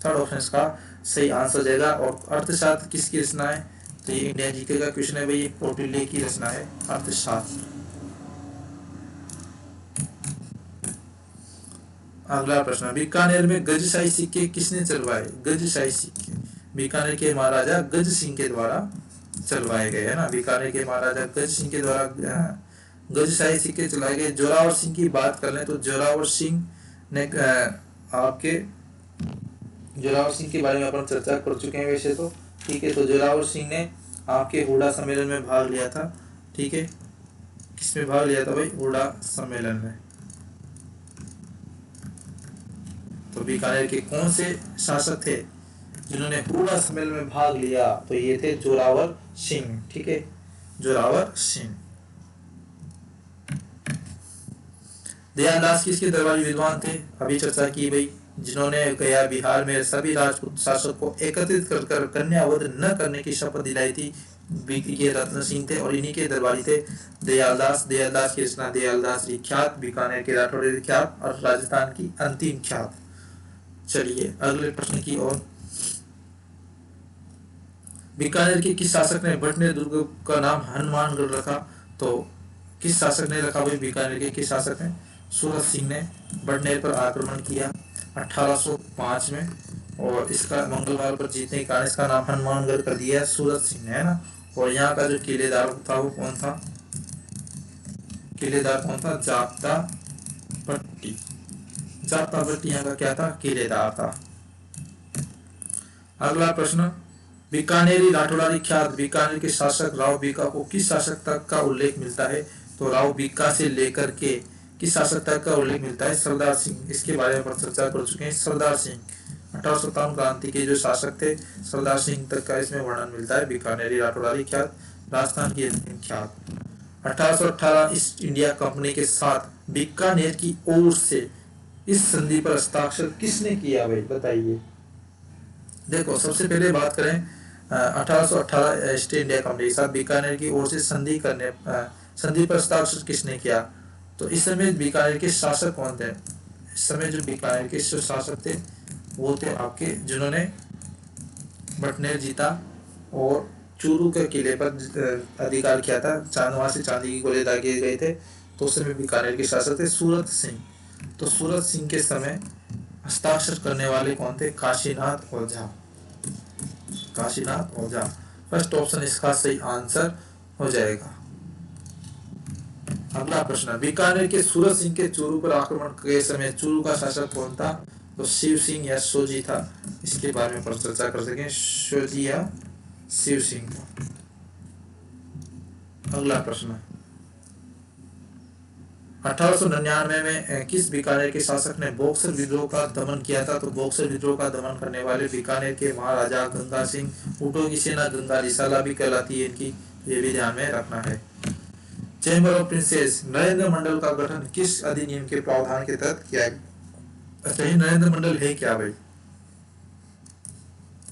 थर्ड ऑप्शन इसका सही आंसर जाएगा। और अर्थशास्त्र किसकी रचना है? तो ये इंडिया जीके का क्वेश्चन है भाई, कौटिल्य की रचना है अर्थशास्त्र। अगला प्रश्न, बीकानेर में गजशाही सिक्के किसने चलवाए? गजशाही सिक्के बीकानेर के महाराजा गज सिंह के द्वारा चलवाए गए, है ना। बीकानेर के महाराजा गज सिंह के द्वारा गजशाही सिक्के चलाए गए। जोरावर सिंह की बात कर लें तो जोरावर सिंह ने जोरावर सिंह के बारे में अपन चर्चा कर चुके हैं वैसे तो, ठीक है। तो जोरावर सिंह ने आपके हुडा सम्मेलन में भाग लिया था, ठीक है। किसमें भाग लिया था भाई? हुडा सम्मेलन में। तो बीकानेर के कौन से शासक थे जिन्होंने हुडा सम्मेलन में भाग लिया? तो ये थे जोरावर सिंह, ठीक है, जोरावर सिंह। दयालदास किसके दरबारी विद्वान थे? अभी चर्चा की भाई, जिन्होंने गया बिहार में सभी राजपूत शासक को एकत्रित कर कन्यावध न करने की शपथ दिलाई थी। ये रत्न सिंह थे और इन्हीं के दरबारी थे दयालदास। दयालदास की रचना दयालदास की ख्यात, बीकानेर के राठौड़ी ख्यात और राजस्थान की अंतिम ख्यात। चलिए अगले प्रश्न की ओर। बीकानेर के किस शासक ने भटनेर दुर्ग का नाम हनुमानगढ़ रखा? तो किस शासक ने रखा भाई? बीकानेर के किस शासक ने? सूरत सिंह ने भटनेर पर आक्रमण किया 1805 में, और इसका मंगलवार पर जीतने के कारण इसका नाम हनुमानगढ़ कर दिया सूरत सिंह ने, है ना। और यहाँ का जो किलेदार था वो कौन था? किलेदार कौन था? जाप्ता भट्टी। जाप्ता भट्टी यहाँ का क्या था? किलेदार था। अगला प्रश्न, बीकानेरी राठौड़ारी ख्यात बीकानेर के शासक राव बीका को किस शासक तक का उल्लेख मिलता है? तो राव बीका से लेकर के किस शासक तक का उल्लेख मिलता है? सरदार सिंह। इसके बारे में चर्चा कर चुके हैं। सरदार सिंह 1857 क्रांति के जो शासक थे, सरदार सिंह तक का इसमें वर्णन मिलता है। बीकानेरी राठौड़ारी ख्यात, राजस्थान की अंतिम ख्यात। 1818 ईस्ट इंडिया कंपनी के साथ बीकानेर की ओर से इस संधि पर हस्ताक्षर किसने किया भाई? बताइए। देखो सबसे पहले बात करें 1818 ईस्ट इंडिया कंपनी के साथ बीकानेर की ओर से संधि पर हस्ताक्षर किसने किया? तो इस समय बीकानेर के शासक कौन थे? इस समय जो बीकानेर के शासक थे वो थे आपके, जिन्होंने भटनेर जीता और चूरू के किले पर अधिकार किया था। वहां से चांदी की गोले दागे गए थे। तो उस समय बीकानेर के शासक थे सूरत सिंह। तो सूरत सिंह के समय हस्ताक्षर करने वाले कौन थे? काशीनाथ ओझा। काशीनाथ ओझा। फर्स्ट ऑप्शन इसका सही आंसर हो जाएगा। अगला प्रश्न, बीकानेर के सूरत सिंह के चूरू पर आक्रमण के समय चूरू का शासक कौन था? तो शिव सिंह या सोजी था। इसके बारे में चर्चा कर सकें, सोजी या शिव सिंह। अगला प्रश्न, 1899 में किस बीकानेर के शासक ने बॉक्सर विद्रोह का दमन किया था? तो बॉक्सर विद्रोह का दमन करने वाले बीकानेर के महाराजा गंगा सिंह। ऊँटों की सेना गंगा रिसाला भी कहलाती है इनकी, ये भी ध्यान में रखना है। चैम्बर ऑफ प्रिंसेस नरेंद्र मंडल का गठन किस अधिनियम के प्रावधान के तहत किया गया? अच्छा, ये नरेंद्र मंडल है क्या भाई?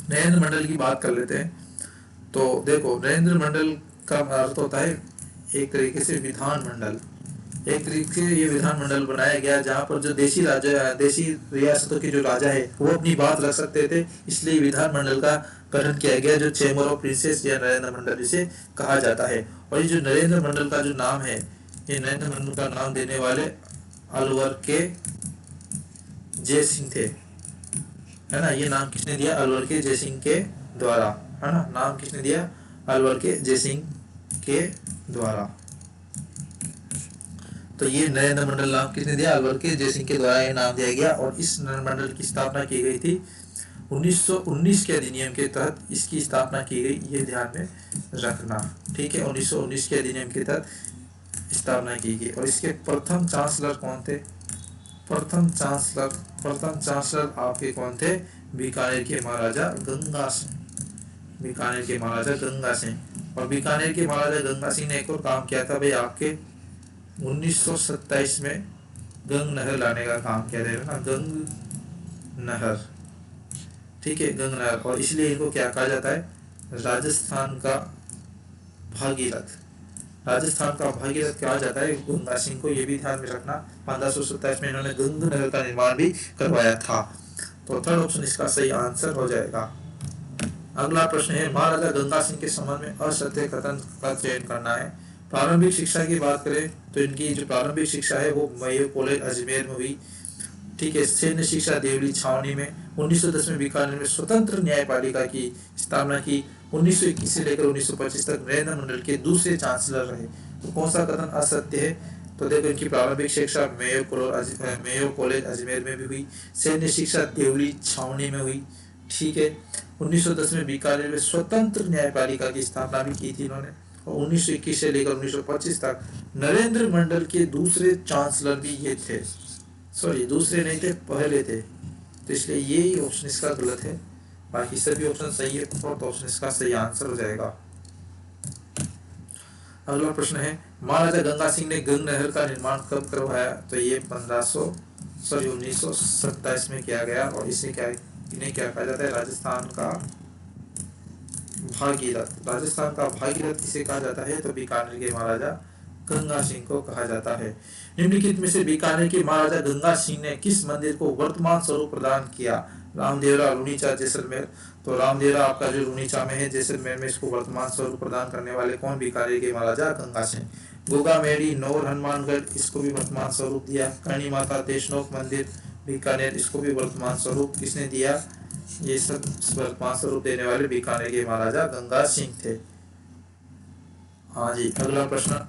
नरेंद्र मंडल की बात कर लेते हैं। तो देखो नरेंद्र मंडल का अर्थ होता है एक तरीके से विधान मंडल। एक तरीके से ये विधान मंडल बनाया गया जहाँ पर जो देशी रियासतों के जो राजा है वो अपनी बात रख सकते थे, इसलिए विधान मंडल का गठन किया गया, जो चैम्बर ऑफ प्रिंसेस या नरेंद्र मंडल इसे कहा जाता है। और ये जो नरेंद्र मंडल का जो नाम है, ये नरेंद्र मंडल का नाम देने वाले अलवर के जय सिंह थे, है ना। ये नाम किसने दिया? अलवर के जय सिंह के द्वारा, है ना। नाम किसने दिया? अलवर के जय सिंह के द्वारा। तो ये नरेंद्र मंडल नाम किसने दिया? अलवर के जय सिंह के द्वारा ये नाम दिया गया। और इस मंडल की स्थापना की गई थी 1919 के अधिनियम के तहत इसकी स्थापना की गई, ये ध्यान में रखना। ठीक है, 1919 के अधिनियम के तहत स्थापना की गई। और इसके प्रथम चांसलर कौन थे? प्रथम चांसलर आपके कौन थे? बीकानेर के महाराजा गंगा सिंह। बीकानेर के महाराजा गंगा सिंह। और बीकानेर के महाराजा गंगा सिंह ने एक और काम किया था भाई, आपके 1927 में गंग नहर लाने का काम किया था ना, गंग नहर। ठीक है, गंग नहर। और इसलिए इनको क्या कहा जाता है? राजस्थान का भागीरथ। राजस्थान का भागीरथ कहा जाता है गंगा सिंह को, ये भी ध्यान में रखना। 1527 में इन्होंने गंग नहर का निर्माण भी करवाया था। तो थर्ड ऑप्शन इसका सही आंसर हो जाएगा। अगला प्रश्न है, महाराजा गंगा सिंह के संबंध में असत्य कथन का चयन करना है। प्रारंभिक शिक्षा की बात करें तो इनकी जो प्रारंभिक शिक्षा है वो मयो कॉलेज अजमेर में हुई। ठीक है, सैन्य शिक्षा देवली छावनी में। 1910 में बीकानेर में स्वतंत्र न्यायपालिका की स्थापना की। 1921 से लेकर 1925 तक नरेंद्र मंडल के दूसरे चांसलर रहे। तो कौन सा कथन असत्य है? तो देखो, इनकी प्रारंभिक शिक्षा मेयो कॉलेज अजमेर में भी हुई, सैन्य शिक्षा देवली छावनी में हुई। ठीक है, 1910 में बीकानेर में स्वतंत्र न्यायपालिका की स्थापना भी की थी इन्होंने। और 1921 से लेकर 1925 तक नरेंद्र मंडल के दूसरे चांसलर भी ये थे। सॉरी, दूसरे नहीं थे, पहले थे। तो इसलिए यही ऑप्शन इसका गलत है, बाकी सभी ऑप्शन सही है। फोर्थ ऑप्शन इसका सही आंसर हो जाएगा। अगला प्रश्न है, महाराजा गंगा सिंह ने गंग नहर का निर्माण कब करवाया? तो ये 1927 में किया गया। और इन्हें क्या कहा जाता है? राजस्थान का भागीरथ। राजस्थान का भागीरथ किसे कहा जाता है? तो बीकानेर के महाराजा गंगा सिंह को कहा जाता है। निम्नलिखित में से बीकानेर के महाराजा गंगा सिंह ने किस मंदिर को वर्तमान स्वरूप प्रदान किया? रामदेवरा, लुनीचा, जैसलमेर। तो रामदेवरा आपका जो लुनीचा में है, जैसलमेर में इसको वर्तमान स्वरूप प्रदान करने वाले कौन? बीकानेर के महाराजा गंगा सिंह। गोगा मेड़ी, नौर, हनुमानगढ़, इसको भी वर्तमान स्वरूप दिया। करणी माता देशनोक मंदिर बीकानेर, इसको भी वर्तमान स्वरूप किसने दिया? ये सब वर्तमान स्वरूप देने वाले बीकानेर के महाराजा गंगा सिंह थे। हाँ जी, अगला प्रश्न,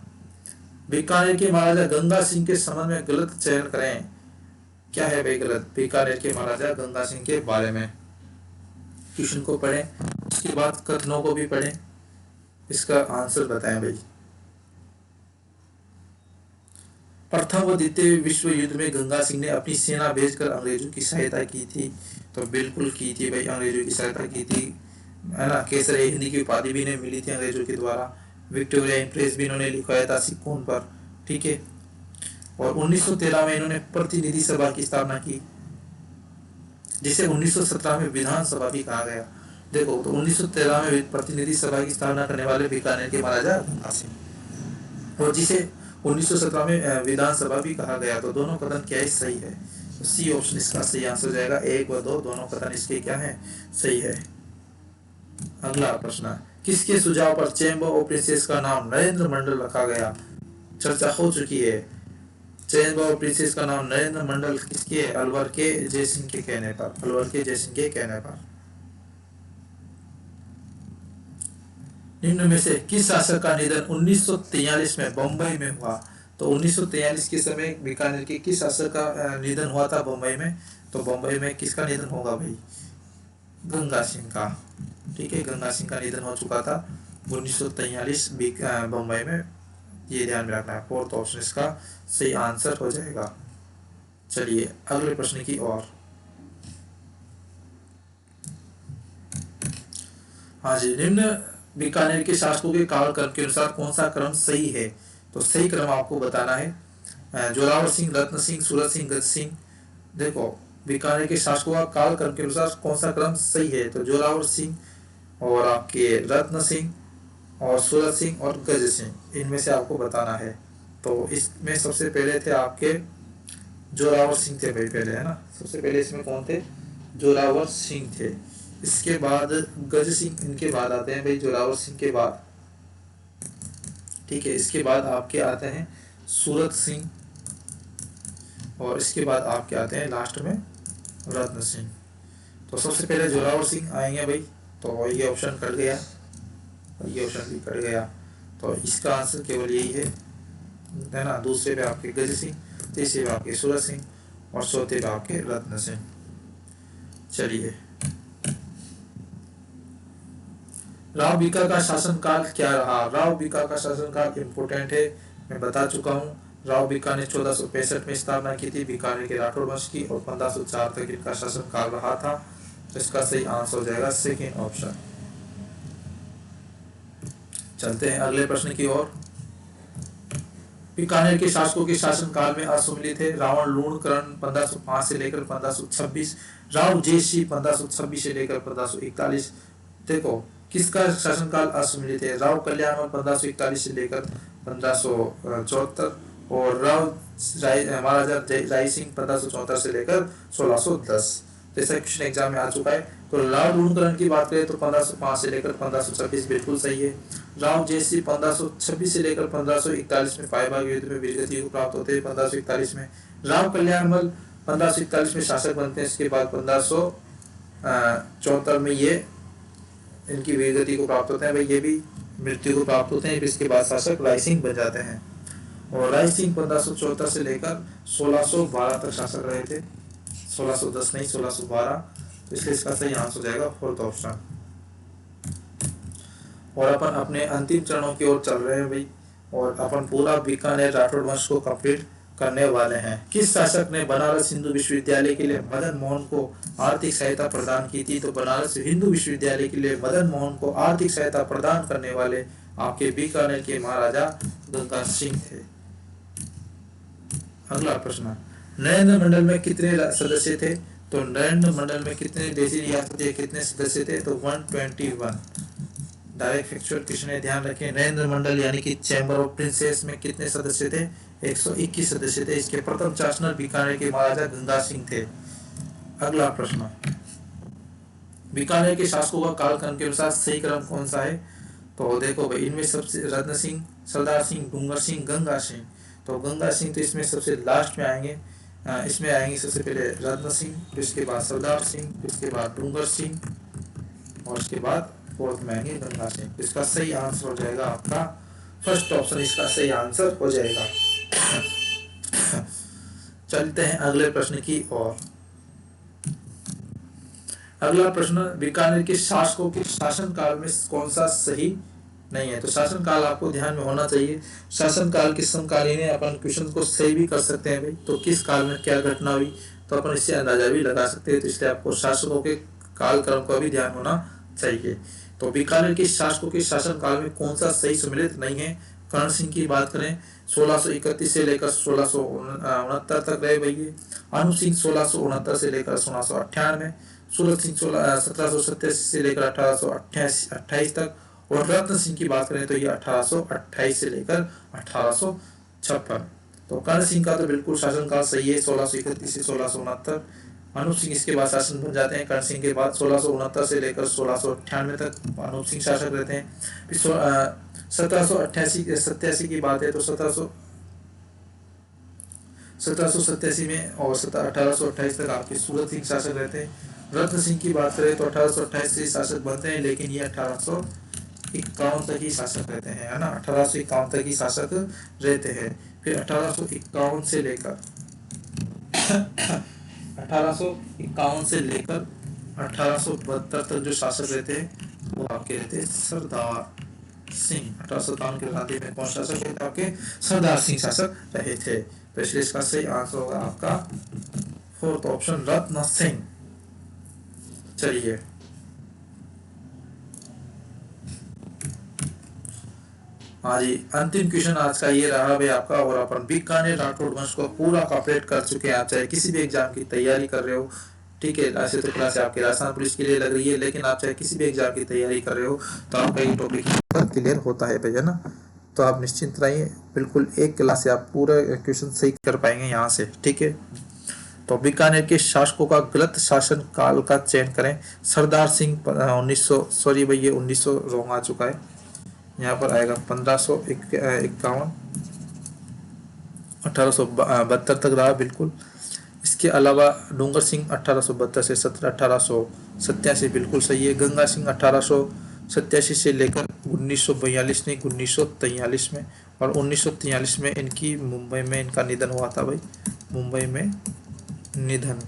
बीकानेर के महाराजा गंगा सिंह के संबंध में गलत चयन करें। क्या है भाई गलत? बीकानेर के महाराजा गंगा सिंह के बारे में क्वेश्चन को पढ़ें, उसके बाद कथनों को भी पढ़ें, इसका आंसर बताएं भाई। प्रथम व द्वितीय विश्व युद्ध में गंगा सिंह ने अपनी सेना भेजकर अंग्रेजों की सहायता की थी। तो बिल्कुल की थी भाई, अंग्रेजों की सहायता की थी, है ना। केसर हिंदी की उपाधि भी इन्हें मिली थी अंग्रेजों के द्वारा। विक्टोरिया इंप्रेस भी इन्होंने लिखवाया था सिक्कों पर। ठीक है, और 1913 में इन्होंने प्रतिनिधि सभा की स्थापना की, जिसे 1917 में विधानसभा भी कहा गया। देखो, तो 1913 में प्रतिनिधि सभा की स्थापना करने वाले बीकानेर के महाराजा गंगा सिंह, और जिसे 1917 में विधानसभा भी कहा गया। तो दोनों कथन क्या है? सही है। तो सी ऑप्शन इसका सही आंसर हो जाएगा। 1 व 2 दोनों कथन इसके क्या है? सही है। अगला प्रश्न, किसके सुझाव पर चैम्बर ऑफ प्रिंसेस का नाम नरेंद्र मंडल रखा गया? चर्चा हो चुकी है। चैम्बर ऑफ प्रिंसेस का नाम नरेंद्र मंडल किसके? अलवर के जयसिंह के कहने पर। अलवर के जयसिंह के कहने पर। निम्न में से किस शासक का निधन 1943 में बम्बई में हुआ? तो 1943 के समय बीकानेर के किस शासक का निधन हुआ था बम्बई में? तो बम्बई में किसका निधन होगा भाई? गंगा सिंह का। ठीक है, गंगा सिंह का निधन हो चुका था 1943 बम्बई में, ये ध्यान में रखना है। फोर्थ ऑप्शन इसका सही आंसर हो जाएगा। चलिए अगले प्रश्न की ओर। हाँ जी, निम्न बीकानेर के शासकों के कालक्रम के अनुसार कौन सा क्रम सही है? तो सही क्रम आपको बताना है। जोरावर सिंह, रत्न सिंह, सूरत सिंह, गज सिंह। देखो, बीकानेर के शासकों का कालक्रम के अनुसार कौन सा क्रम सही है? तो जोरावर सिंह और आपके रत्न सिंह और सूरत सिंह और गज सिंह, इनमें से आपको बताना है। तो इसमें सबसे पहले थे आपके जोरावर सिंह थे भाई, पहले, है ना। सबसे पहले इसमें कौन थे? जोरावर सिंह थे। इसके बाद गज सिंह, इनके बाद आते हैं भाई जोरावर सिंह के बाद। ठीक है, इसके बाद आपके आते हैं सूरत सिंह, और इसके बाद आपके आते हैं लास्ट में रत्न सिंह। तो सबसे पहले जोरावर सिंह आएंगे भाई, तो ये ऑप्शन कट गया, ये ऑप्शन भी कट गया। तो इसका आंसर केवल यही है ना। दूसरे पे आपके गज सिंह, तीसरे पे आपके सूरत सिंह और चौथे पे आपके रत्न सिंह। चलिए राव भिका का शासनकाल क्या रहा? राव भिका का शासनकाल इम्पोर्टेंट है, मैं बता चुका हूँ। राव भिका ने 1465 में स्थापना की थी बीकानेर के राठौड़ वंश की, और 1504 तक इनका शासनकाल रहा था। तो इसका सही आंसर हो जाएगा सेकेंड ऑप्शन। चलते हैं अगले प्रश्न की ओर। बीकानेर के शासकों के शासनकाल में असम्मिलित थे रावण लूणकरण 1505 से लेकर 1526, राव जयसिंह 1526 से लेकर 1541। देखो किसका शासनकाल असम्मिलित है? राव कल्याणमल 1541 से लेकर 1574, और राव महाराजा राय सिंह 1574 से लेकर 1610। जैसा क्वेश्चन एग्जाम में आ चुका है। तो राव लूणकरण की बात करें तो 1505 से लेकर 1526 बिल्कुल सही है। राव जयसिंह 1526 से लेकर 1541 में पाईबाग युद्ध में वीरगति को प्राप्त होते हैं 1541 में। राव कल्याणमल 1541 में शासक बनते हैं, इसके बाद 1574 में ये इनकी वीरगति को प्राप्त होते हैं भाई, ये भी मृत्यु को प्राप्त होते हैं। इसके बाद शासक राय सिंह बन जाते हैं, और राय सिंह 1574 से लेकर 1612 तक शासक रहे थे। 1610 नहीं 1612, तो इसलिए इसका सही आंसर हो जाएगा फोर्थ ऑप्शन। और अपन अपने अंतिम चरणों की ओर चल रहे हैं भाई, और अपन पूरा बीकानेर राठौड़ वंश को कंप्लीट करने वाले हैं। किस शासक ने बनारस हिंदू विश्वविद्यालय के लिए मदन मोहन को आर्थिक सहायता प्रदान की थी? तो बनारस हिंदू विश्वविद्यालय के लिए मदन मोहन को आर्थिक सहायता प्रदान करने वाले आपके बीकानेर के महाराजा गंगा सिंह थे। अगला प्रश्न, नरेंद्र मंडल में कितने सदस्य थे? तो नरेंद्र मंडल में कितने देशी रियासतें कितने सदस्य थे? तो 121। डायरेक्ट फैक्चुअल क्वेश्चन है, ध्यान रखें। नरेंद्र मंडल यानी कि चैम्बर ऑफ प्रिंसेस में कितने सदस्य थे? 121 सदस्य थे। इसके प्रथम चांसलर बीकानेर के महाराजा गंगा सिंह थे। अगला प्रश्न, बीकानेर के शासकों का कालक्रम के अनुसार सही क्रम कौन सा है? तो देखो भाई, इनमें सबसे रत्न सिंह, सरदार सिंह, डूंगर सिंह, गंगा सिंह। तो गंगा सिंह तो इसमें सबसे लास्ट में आएंगे। इसमें आएंगे सबसे पहले रत्न सिंह, फिर इसके बाद सरदार सिंह, फिर इसके बाद डूंगर सिंह, और इसके बाद फोर्थ में आएंगे गंगा सिंह। इसका सही आंसर हो जाएगा आपका फर्स्ट ऑप्शन, इसका सही आंसर हो जाएगा। चलते हैं अगले प्रश्न की ओर। अगला प्रश्न, बीकानेर के शासकों के शासनकाल में कौन सा सही नहीं है? तो शासनकाल आपको ध्यान में होना चाहिए। शासनकाल के समकालीन है, अपन क्वेश्चन को सही भी कर सकते हैं भाई। तो किस काल में क्या घटना हुई, तो अपन इससे अंदाजा भी लगा सकते हैं। तो इसलिए आपको शासकों के कालक्रम का भी ध्यान होना चाहिए। तो बीकानेर के शासकों के शासनकाल में कौन सा सही सम्मिलित नहीं है? कर्ण सिंह की बात करें 1631 से लेकर 1669 तक रहे भैया। अनु सिंह 1669 से लेकर 1698, सूरत सिंह 1787 से लेकर 1828 तक, और रत्न सिंह की बात करें तो ये 1828 से लेकर 1856। तो कर्ण सिंह का तो बिल्कुल शासनकाल सही है, 1631 से 1669। अनूप सिंह इसके बाद शासन बन जाते हैं। कर्ण सिंह के बाद 1669 से लेकर 1698 तक अनूप सिंह शासक रहते हैं। फिर 1787 की बात है तो 1787 में और 1828 तक आपके सूरत सिंह शासक रहते हैं। रत्न सिंह की बात करें तो 1828 से शासक बनते हैं, लेकिन ये 1851 तक ही शासक रहते हैं, है ना। 1851 तक ही शासक रहते हैं। फिर 1851 से लेकर 1872 तक जो शासक रहते हैं वो आपके रहते हैं सरदार सिंह। 1857 के क्रांति में कौन शासक थे? आपके सरदार सिंह शासक रहे थे। तो इसलिए इसका सही आंसर होगा आपका फोर्थ ऑप्शन, रत्न सिंह। चलिए हाँ जी, अंतिम क्वेश्चन आज का ये रहा भाई आपका। और अपन बीकानेर राठौड़ वंश को पूरा कंप्लीट कर चुके हैं। आप चाहे किसी भी एग्जाम की तैयारी कर रहे हो, ठीक है, ऐसे तो क्लास आपके राजस्थान पुलिस के लिए लग रही है, लेकिन आप चाहे किसी भी एग्जाम की तैयारी कर रहे हो तो आपका ये टॉपिक क्लियर होता है भैया ना। तो आप निश्चिंत रहिए, बिल्कुल एक क्लास से आप पूरा क्वेश्चन सही कर पाएंगे यहाँ से, ठीक है। तो बीकानेर के शासकों का गलत शासन काल का चयन करें। सरदार सिंह 1900 सॉरी भैया 1900 रॉन्ग आ चुका है, यहाँ पर आएगा 1551, 1872 तक रहा बिल्कुल। इसके अलावा डूंगर सिंह 1872 से 1887 बिल्कुल सही है। गंगा सिंह 1887 से लेकर 1942 नहीं 1943 में, और 1943 में इनकी मुंबई में इनका निधन हुआ था भाई, मुंबई में निधन,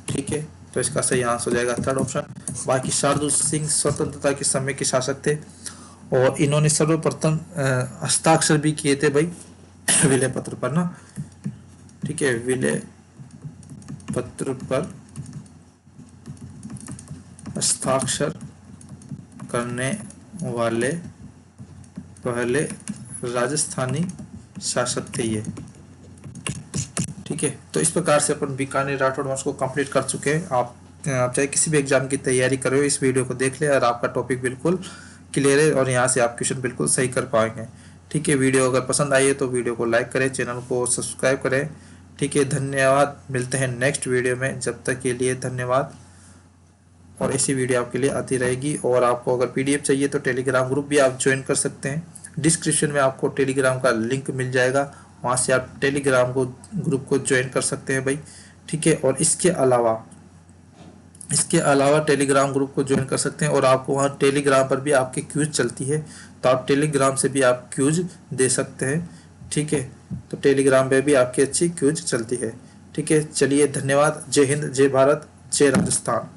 ठीक है। तो इसका सही आंसर हो जाएगा थर्ड ऑप्शन। बाकी शार्दुल सिंह स्वतंत्रता के समय के शासक थे और इन्होंने सर्वप्रथम हस्ताक्षर भी किए थे भाई विलय पत्र पर ना, ठीक है, विलय पत्र पर हस्ताक्षर करने वाले पहले राजस्थानी शासक थे ये, ठीक है। तो इस प्रकार से अपन बीकानेर राठौड़ वंश को कंप्लीट कर चुके हैं। आप चाहे किसी भी एग्जाम की तैयारी कर रहे हो, इस वीडियो को देख ले और आपका टॉपिक बिल्कुल क्लियर है और यहाँ से आप क्वेश्चन बिल्कुल सही कर पाएंगे, ठीक है। वीडियो अगर पसंद आई है तो वीडियो को लाइक करें, चैनल को सब्सक्राइब करें, ठीक है। धन्यवाद, मिलते हैं नेक्स्ट वीडियो में, जब तक के लिए धन्यवाद। और ऐसी वीडियो आपके लिए आती रहेगी। और आपको अगर पीडीएफ चाहिए तो टेलीग्राम ग्रुप भी आप ज्वाइन कर सकते हैं, डिस्क्रिप्शन में आपको टेलीग्राम का लिंक मिल जाएगा, वहाँ से आप टेलीग्राम को ग्रुप को ज्वाइन कर सकते हैं भाई, ठीक है। और इसके अलावा टेलीग्राम ग्रुप को ज्वाइन कर सकते हैं और आपको वहाँ टेलीग्राम पर भी आपकी क्यूज चलती है, तो आप टेलीग्राम से भी आप क्यूज दे सकते हैं, ठीक है। तो टेलीग्राम पे भी आपकी अच्छी क्यूज चलती है, ठीक है। चलिए धन्यवाद, जय हिंद, जय भारत, जय राजस्थान।